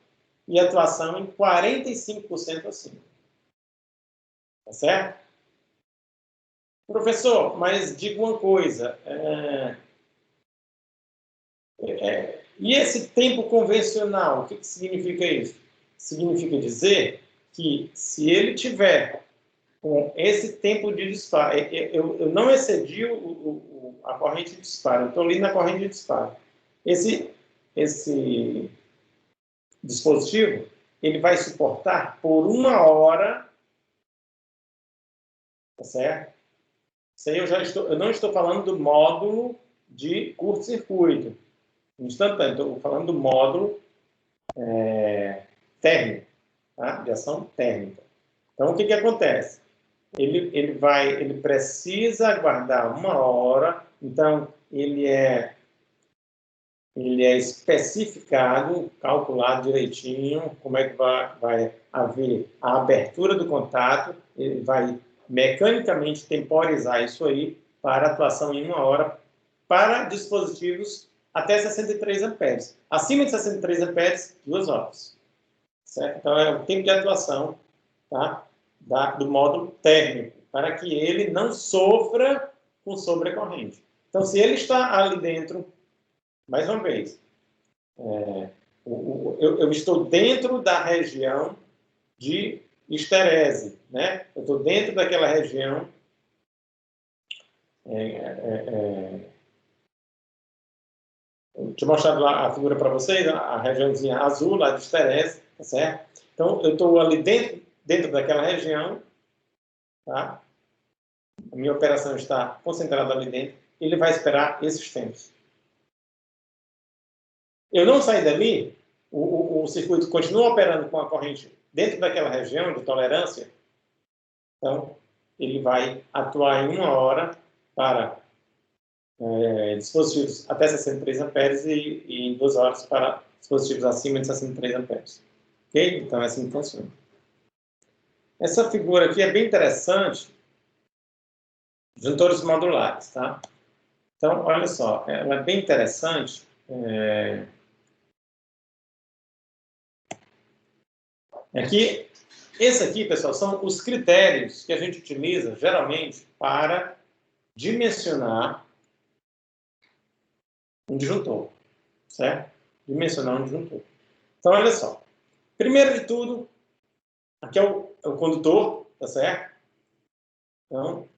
e atuação em 45% acima. Tá certo? Professor, mas diga uma coisa. E esse tempo convencional, o que significa isso? Significa dizer que se ele tiver com esse tempo de disparo, eu não excedi a corrente de disparo, eu estou ali na corrente de disparo. Esse dispositivo, ele vai suportar por 1 hora, tá certo? Isso aí eu não estou falando do módulo de curto-circuito. Instantâneo, estou falando do módulo térmico, tá? De ação térmica. Então, o que acontece? Ele precisa aguardar 1 hora, então ele é especificado, calculado direitinho, como é que vai haver a abertura do contato, ele vai mecanicamente temporizar isso aí para atuação em 1 hora para dispositivos até 63 amperes. Acima de 63 amperes, 2 horas. Certo? Então, é o tempo de atuação, tá? Do módulo térmico, para que ele não sofra com sobrecorrente. Então, se ele está ali dentro, mais uma vez, eu estou dentro da região de histerese, né? Eu estou dentro daquela região deixa eu mostrar lá a figura para vocês, a regiãozinha azul lá de histerese, tá certo? Então, eu estou ali dentro daquela região, tá? A minha operação está concentrada ali dentro, ele vai esperar esses tempos. Eu não sair dali, o circuito continua operando com a corrente dentro daquela região de tolerância, então, ele vai atuar em 1 hora para dispositivos até 63 amperes e em 2 horas para dispositivos acima de 63 amperes. Ok? Então, é assim que funciona. Essa figura aqui é bem interessante, juntores modulares, tá? Então, olha só, ela é bem interessante. Aqui, esse aqui, pessoal, são os critérios que a gente utiliza, geralmente, para dimensionar um disjuntor, certo? Dimensionar um disjuntor. Então, olha só. Primeiro de tudo, aqui é o condutor, tá certo? Então,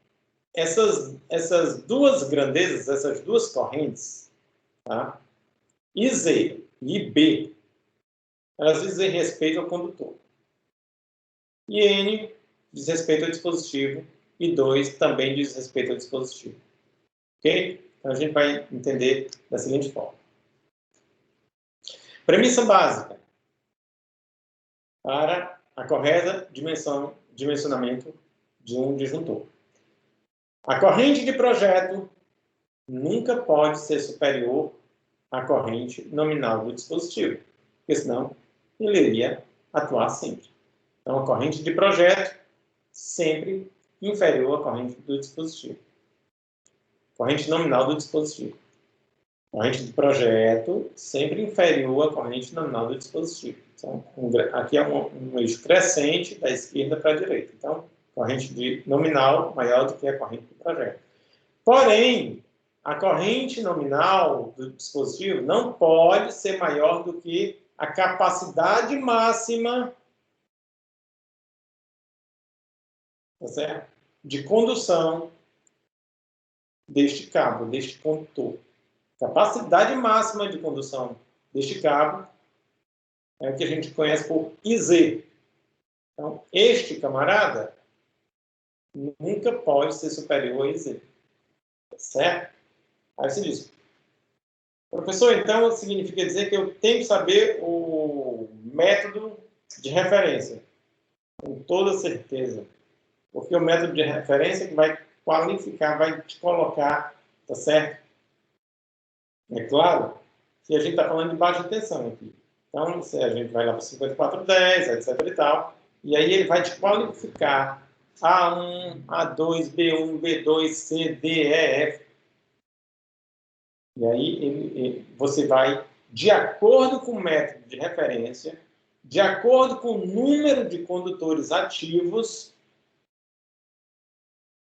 essas duas grandezas, essas duas correntes, tá? IZ e IB, elas dizem respeito ao condutor. E N diz respeito ao dispositivo e 2 também diz respeito ao dispositivo. Ok? Então, a gente vai entender da seguinte forma. Premissa básica para a correta dimensionamento de um disjuntor. A corrente de projeto nunca pode ser superior à corrente nominal do dispositivo, porque senão ele iria atuar sempre. Então, a corrente de projeto sempre inferior à corrente do dispositivo. Corrente nominal do dispositivo. Corrente de projeto sempre inferior à corrente nominal do dispositivo. Então, aqui é um eixo crescente da esquerda para a direita. Então, corrente de nominal maior do que a corrente de projeto. Porém, a corrente nominal do dispositivo não pode ser maior do que a capacidade máxima, tá certo? De condução deste cabo, deste condutor. Capacidade máxima de condução deste cabo é o que a gente conhece por IZ. Então, este camarada nunca pode ser superior a IZ. Certo? Aí você diz, professor, então significa dizer que eu tenho que saber o método de referência. Com toda certeza. Porque o método de referência é que vai qualificar, vai te colocar, tá certo? É claro que a gente está falando de baixa tensão aqui. Então, a gente vai lá para 5410, etc e tal, e aí ele vai te qualificar A1, A2, B1, B2, C, D, E, F. E aí você vai, de acordo com o método de referência, de acordo com o número de condutores ativos,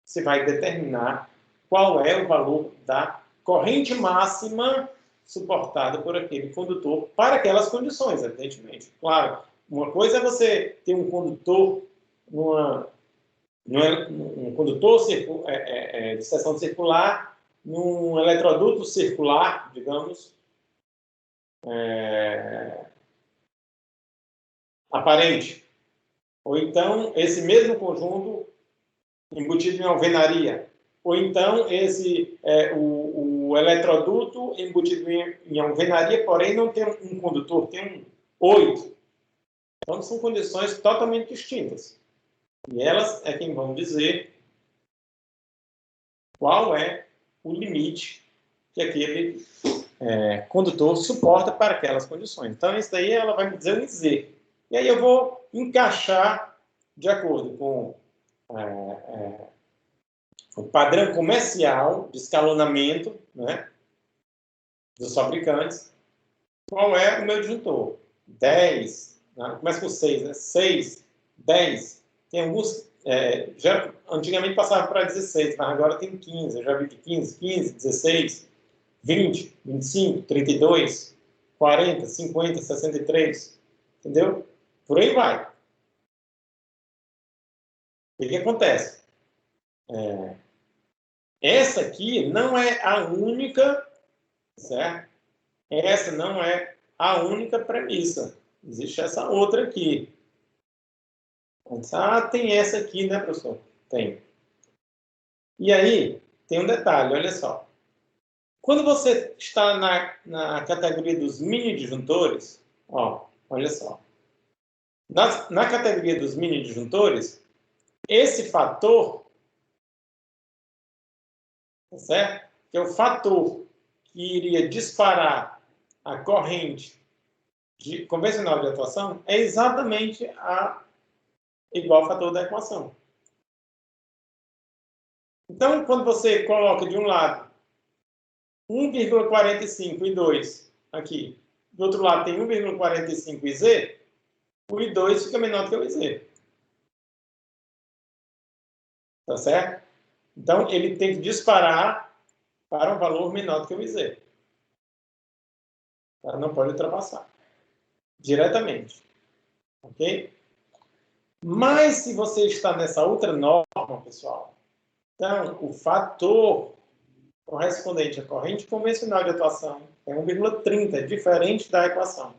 você vai determinar qual é o valor da corrente máxima suportada por aquele condutor para aquelas condições, evidentemente. Claro, uma coisa é você ter um condutor um condutor de seção circular num eletroduto circular, digamos, aparente. Ou então, esse mesmo conjunto embutido em alvenaria. Ou então, o eletroduto embutido em alvenaria, porém não tem um condutor, tem um 8. Então, são condições totalmente distintas. E elas é quem vão dizer qual é o limite que aquele condutor suporta para aquelas condições. Então, isso daí ela vai me dizer um Z. E aí eu vou encaixar de acordo com o padrão comercial de escalonamento, né, dos fabricantes. Qual é o meu disjuntor? 10, né? Começa com 6, né? 6, 10. Tem alguns, antigamente passava para 16, mas agora tem 15. Eu já vi de 15, 16, 20, 25, 32, 40, 50, 63. Entendeu? Por aí vai. O que acontece? Essa aqui não é a única, certo? Essa não é a única premissa. Existe essa outra aqui. Tem essa aqui, né, professor? Tem. E aí, tem um detalhe, olha só. Quando você está na categoria dos mini-disjuntores, olha só. Na categoria dos mini-disjuntores, esse fator, tá certo? Que é o fator que iria disparar a corrente convencional de atuação, é exatamente igual ao fator da equação. Então, quando você coloca de um lado 1,45 e 2 aqui, do outro lado tem 1,45 e Z, o I2 fica menor do que o IZ. Tá certo? Então, ele tem que disparar para um valor menor do que o IZ. Ela não pode ultrapassar. Diretamente. Ok? Mas, se você está nessa outra norma, pessoal, então, o fator correspondente à corrente convencional de atuação é 1,30, diferente da equação.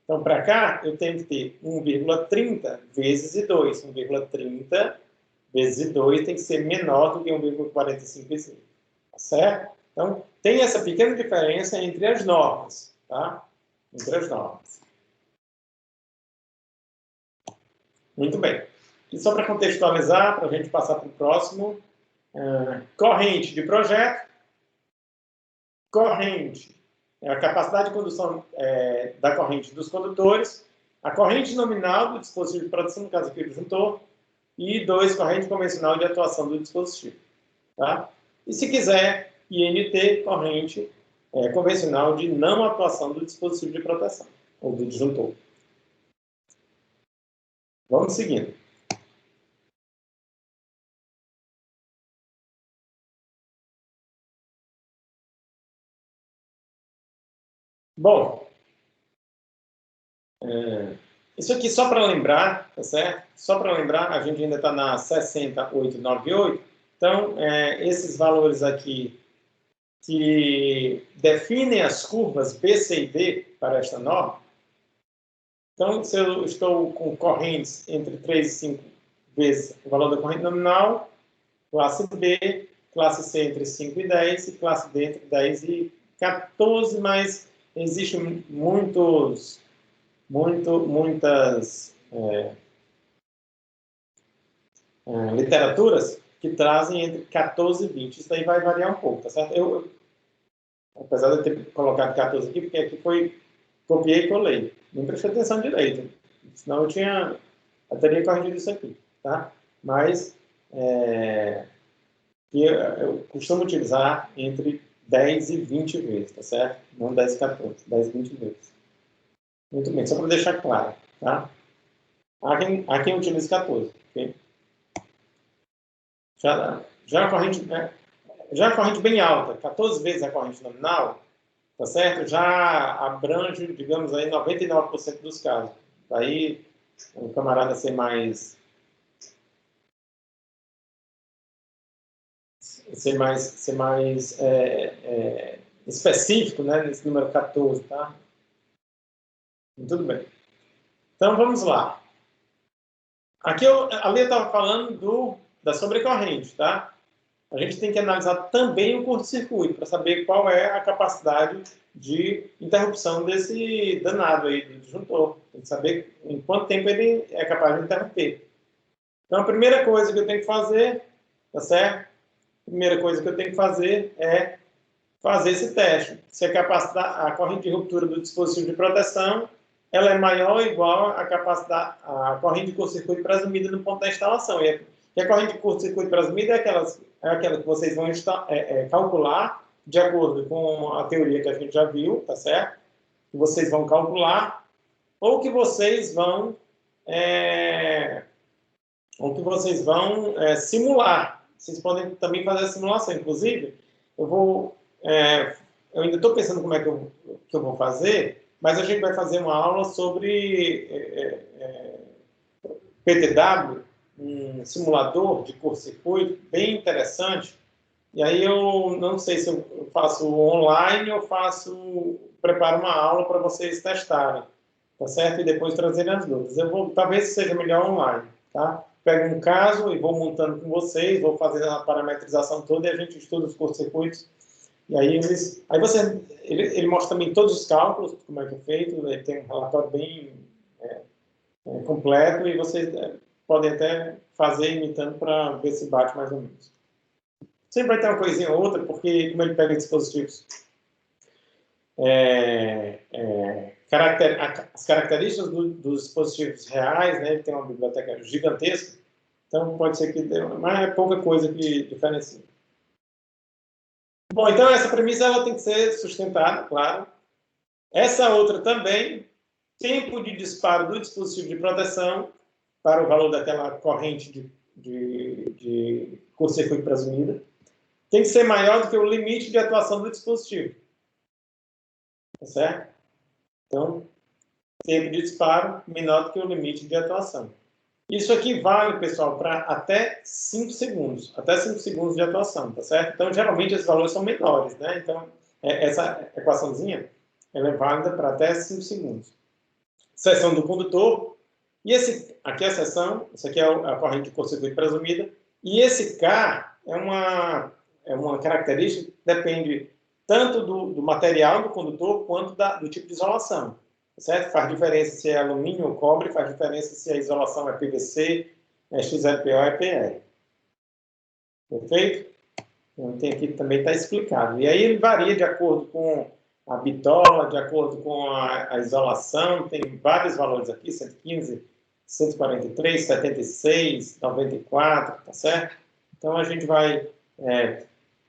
Então, para cá, eu tenho que ter 1,30 vezes I2. 1,30 vezes I2 tem que ser menor do que 1,45 Z. Tá certo? Então, tem essa pequena diferença entre as normas. Tá? Entre as normas. Muito bem. E só para contextualizar, para a gente passar para o próximo, corrente de projeto. Corrente é a capacidade de condução da corrente dos condutores, a corrente nominal do dispositivo de produção, no caso aqui do disjuntor, e 2, corrente convencional de atuação do dispositivo. Tá? E se quiser, INT, corrente convencional de não atuação do dispositivo de proteção, ou do disjuntor. Vamos seguindo. Bom, isso aqui só para lembrar, tá certo? Só para lembrar, a gente ainda está na 60898, então esses valores aqui que definem as curvas B, C e D para esta norma. Então, se eu estou com correntes entre 3 e 5 vezes o valor da corrente nominal, classe B, classe C entre 5 e 10 e classe D entre 10 e 14, mas existem muitas literaturas que trazem entre 14 e 20. Isso daí vai variar um pouco, tá certo? Apesar de eu ter colocado 14 aqui, porque aqui foi copiei e colei. Não prestei atenção direito, senão eu teria corrigido isso aqui, tá? Mas eu costumo utilizar entre 10 e 20 vezes, tá certo? Não 10 e 14, 10 e 20 vezes. Muito bem, só para deixar claro, tá? Há quem utiliza 14, ok? Já a corrente bem alta, 14 vezes a corrente nominal, tá certo? Já abrange, digamos aí, 99% dos casos. Daí, o camarada ser mais específico, né, nesse número 14, tá? Tudo bem. Então, vamos lá. Aqui, ali eu estava falando da sobrecorrente, tá? A gente tem que analisar também o curto-circuito para saber qual é a capacidade de interrupção desse danado aí, do disjuntor. Tem que saber em quanto tempo ele é capaz de interromper. Então, a primeira coisa que eu tenho que fazer, tá certo? A primeira coisa que eu tenho que fazer é fazer esse teste. Se a corrente de ruptura do dispositivo de proteção ela é maior ou igual à corrente de curto-circuito presumida no ponto da instalação. E a corrente de curto-circuito presumida é aquela que vocês vão calcular de acordo com a teoria que a gente já viu, tá certo? Que vocês vão calcular ou que vocês vão simular. Vocês podem também fazer a simulação. Inclusive, eu ainda estou pensando como é que eu vou fazer, mas a gente vai fazer uma aula sobre PTW, um simulador de curto-circuito bem interessante. E aí eu não sei se eu faço online ou preparo uma aula para vocês testarem, tá certo? E depois trazerem as dúvidas. Talvez seja melhor online, tá? Pego um caso e vou montando com vocês, vou fazer a parametrização toda e a gente estuda os curto-circuitos. E aí ele mostra também todos os cálculos, como é que é feito, ele tem um relatório bem completo e vocês podem até fazer imitando para ver se bate mais ou menos. Sempre vai ter uma coisinha ou outra, porque como ele pega dispositivos, as características dos dispositivos reais, né, ele tem uma biblioteca gigantesca, então pode ser que dê, mas é pouca coisa que diferencia. Bom, então essa premissa ela tem que ser sustentada, claro. Essa outra também, tempo de disparo do dispositivo de proteção para o valor daquela corrente de curto-circuito presumida, tem que ser maior do que o limite de atuação do dispositivo. Tá certo? Então, tempo de disparo menor do que o limite de atuação. Isso aqui vale, pessoal, para até 5 segundos. Até 5 segundos de atuação, tá certo? Então, geralmente, esses valores são menores, né? Então, essa equaçãozinha, ela é válida para até 5 segundos. Seção do condutor. E aqui é a seção, isso aqui é a corrente de curto-circuito presumida. E esse K é uma característica que depende tanto do material do condutor quanto do tipo de isolação. certo? Faz diferença se é alumínio ou cobre, faz diferença se a isolação é PVC, é XLPO, é PR. Perfeito? Então, tem aqui também está explicado. E aí ele varia de acordo com a bitola, de acordo com a isolação, tem vários valores aqui, 115, 143, 76, 94, tá certo? Então a gente vai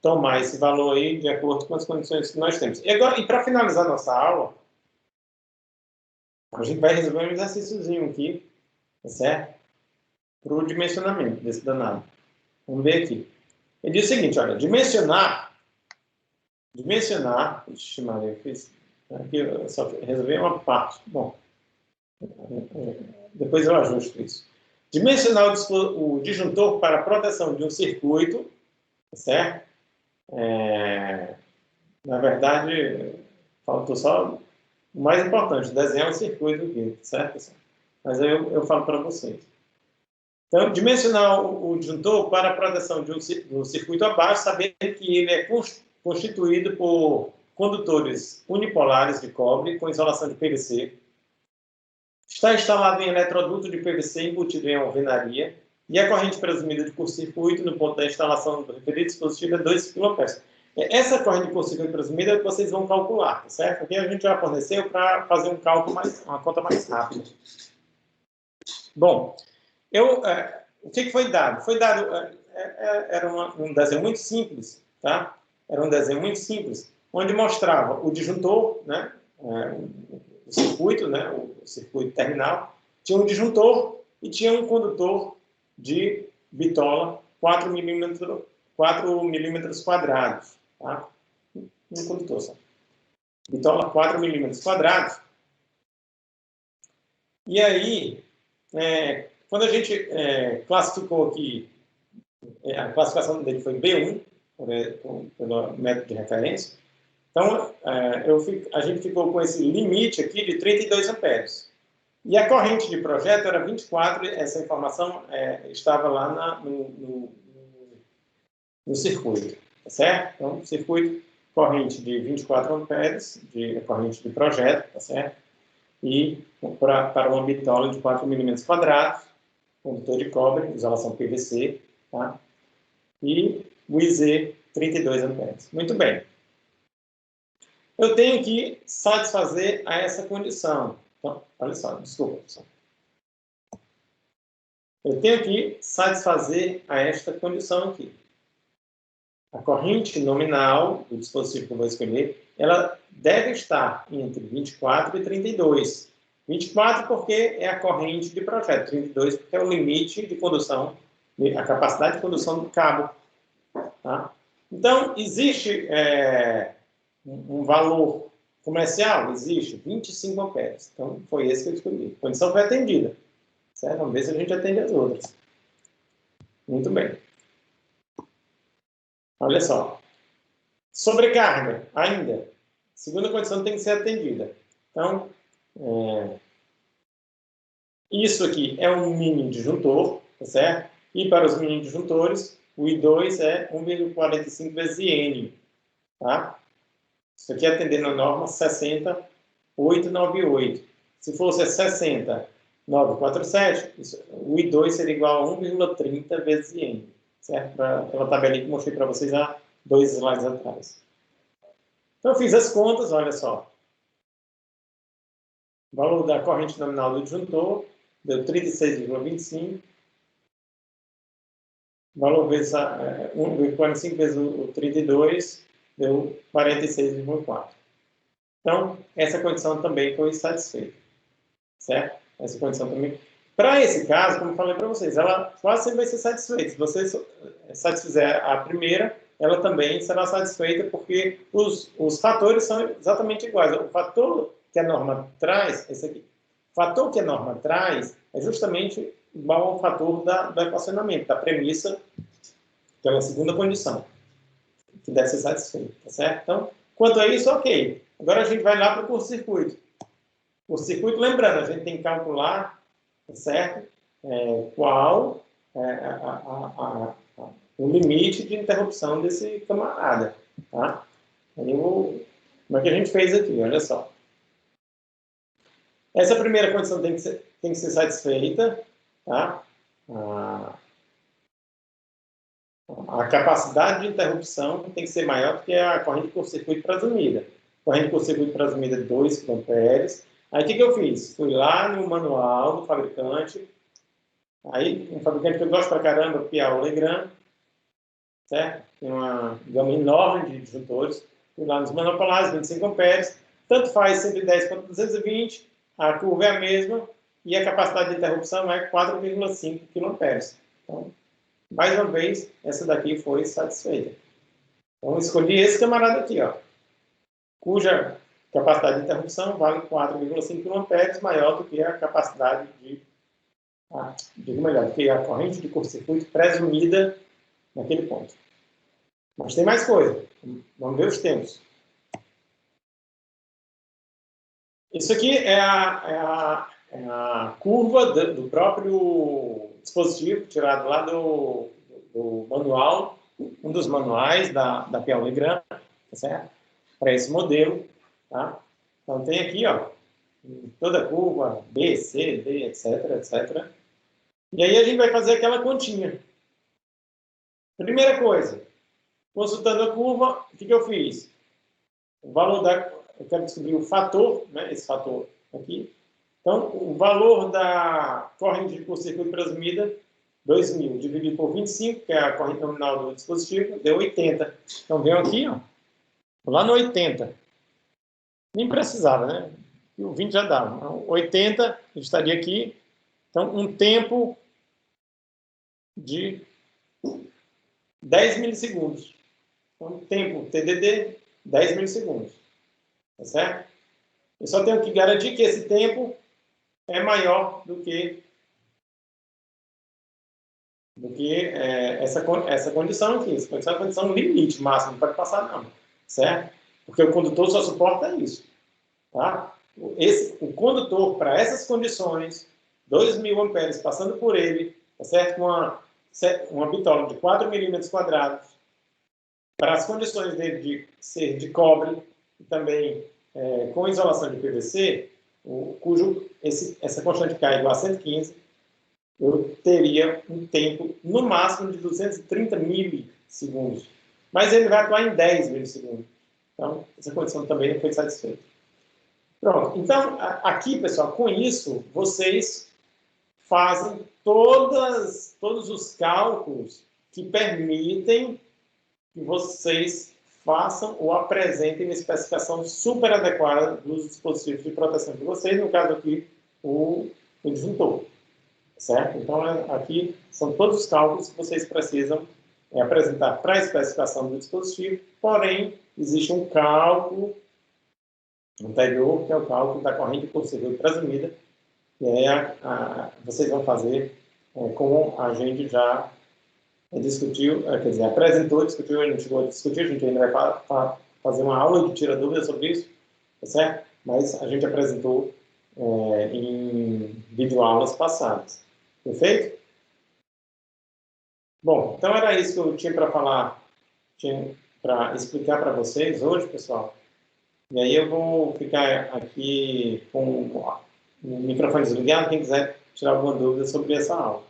tomar esse valor aí de acordo com as condições que nós temos. E agora, e para finalizar nossa aula, a gente vai resolver um exercíciozinho aqui, tá certo? Para o dimensionamento desse danado. Vamos ver aqui. Ele diz o seguinte, olha, dimensionar, ixi, Maria, eu fiz, aqui eu só resolvi uma parte, bom, depois eu ajusto isso. Dimensionar o disjuntor para a proteção de um circuito, certo? Na verdade, faltou só o mais importante, desenhar o circuito aqui, certo? Mas aí eu falo para vocês. Então, dimensionar o disjuntor para a proteção de um circuito abaixo, sabendo que ele é constituído por condutores unipolares de cobre com isolação de PVC. Está instalado em eletroduto de PVC embutido em alvenaria e a corrente presumida de curto-circuito no ponto da instalação do referido dispositivo é 2 kA. Essa corrente de curto-circuito presumida é que vocês vão calcular, tá certo? Aqui a gente já forneceu para fazer um cálculo uma conta mais rápida. Bom, o que foi dado? Foi dado, era um desenho muito simples, tá? Era um desenho muito simples, onde mostrava o disjuntor, né? O circuito, né? O circuito terminal, tinha um disjuntor e tinha um condutor de bitola 4 milímetros quadrados, tá? Um condutor só. Bitola 4 milímetros quadrados. E aí, quando a gente classificou aqui, a classificação dele foi B1, pelo método de referência, então a gente ficou com esse limite aqui de 32 amperes. E a corrente de projeto era 24, essa informação estava lá no circuito, tá certo? Então, circuito, corrente de 24 amperes, de corrente de projeto, tá certo? E para uma bitola de 4 milímetros quadrados, condutor de cobre, isolação PVC, tá? E o IZ, 32 amperes. Muito bem. Eu tenho que satisfazer a essa condição. Então, olha só, desculpa, pessoal. Eu tenho que satisfazer a esta condição aqui. A corrente nominal do dispositivo que eu vou escolher, ela deve estar entre 24 e 32. 24 porque é a corrente de projeto, 32 porque é o limite de condução, a capacidade de condução do cabo. Tá? Então, existe um valor comercial? Existe, 25 amperes. Então, foi esse que eu escolhi. A condição foi atendida. Certo? Vamos ver se a gente atende as outras. Muito bem. Olha só. Sobrecarga, ainda. Segunda condição tem que ser atendida. Então, isso aqui é um mini disjuntor, tá certo? E para os mini disjuntores, o I2 é 1,45 vezes IN, tá? Isso aqui é atendendo a norma 60898. Se fosse 60947, o I2 seria igual a 1,30 vezes IN, certo? Pela tabelinha que eu mostrei para vocês há 2 slides atrás. Então, eu fiz as contas, olha só. O valor da corrente nominal do disjuntor deu 36,25. O valor vezes 1,45 vezes o 32 deu 46,4. Então, essa condição também foi satisfeita. Certo? Essa condição também. Para esse caso, como eu falei para vocês, ela quase sempre vai ser satisfeita. Se você satisfizer a primeira, ela também será satisfeita, porque os fatores são exatamente iguais. O fator que a norma traz, esse aqui, o fator que a norma traz é justamente igual ao fator do equacionamento, da premissa, pela segunda condição, que deve ser satisfeita, tá certo? Então, quanto a isso, ok. Agora a gente vai lá para o curto-circuito. O circuito, lembrando, a gente tem que calcular, tá certo? Qual o limite de interrupção desse camarada, tá? Aí como é que a gente fez aqui? Olha só. Essa primeira condição tem que ser satisfeita, tá? A capacidade de interrupção tem que ser maior do que a corrente de curto-circuito presumida. Corrente de curto-circuito presumida de 2 kA. Aí, o que eu fiz? Fui lá no manual do fabricante. Aí, um fabricante que eu gosto pra caramba, Piau Legrand, certo? Tem uma gama enorme de disjuntores. Fui lá nos monopolares, 25 amperes. Tanto faz 110 quanto 220. A curva é a mesma. E a capacidade de interrupção é 4,5 kA. Então, mais uma vez, essa daqui foi satisfeita. Então, escolhi esse camarada aqui, ó, cuja capacidade de interrupção vale 4,5 kA, maior do que a capacidade digo melhor, do que a corrente de curto-circuito presumida naquele ponto. Mas tem mais coisa. Vamos ver os tempos. Isso aqui é a curva do próprio dispositivo, tirado lá do manual, um dos manuais da Piau Legrand, tá certo? Para esse modelo, tá? Então tem aqui, ó, toda a curva, B, C, D, etc, etc. E aí a gente vai fazer aquela continha. Primeira coisa, consultando a curva, o que eu fiz? O valor eu quero descobrir o fator, né, esse fator aqui. Então, o valor da corrente de curto-circuito presumida, 2.000 dividido por 25, que é a corrente nominal do dispositivo, deu 80. Então, venho aqui, ó, lá no 80. Nem precisava, né? E o 20 já dava. Então, 80 estaria aqui. Então, um tempo de 10 milissegundos. Então, tempo TDD, 10 milissegundos. Tá certo? Eu só tenho que garantir que esse tempo é maior do que essa condição aqui. Essa condição é a condição limite máximo, não pode passar não, certo? Porque o condutor só suporta isso, tá? O condutor, para essas condições, 2.000 amperes passando por ele, tá certo? Com uma bitola de 4 milímetros quadrados, para as condições dele de ser de cobre e também com isolação de PVC, essa constante K é igual a 115, eu teria um tempo, no máximo, de 230 milissegundos. Mas ele vai atuar em 10 milissegundos. Então, essa condição também foi satisfeita. Pronto. Então, aqui, pessoal, com isso, vocês fazem todos os cálculos que permitem que vocês façam ou apresentem uma especificação super adequada dos dispositivos de proteção de vocês, no caso aqui, o disjuntor. Certo? Então, aqui são todos os cálculos que vocês precisam apresentar para a especificação do dispositivo, porém, existe um cálculo anterior, que é o cálculo da corrente de curto-circuito presumida, que vocês vão fazer como a gente já discutiu, quer dizer, apresentou, discutiu, a gente chegou a discutir, a gente ainda vai fazer uma aula de tira dúvidas sobre isso, tá certo? Mas a gente apresentou em videoaulas passadas. Perfeito? Bom, então era isso que eu tinha para falar, para explicar para vocês hoje, pessoal. E aí eu vou ficar aqui com o microfone desligado, quem quiser tirar alguma dúvida sobre essa aula.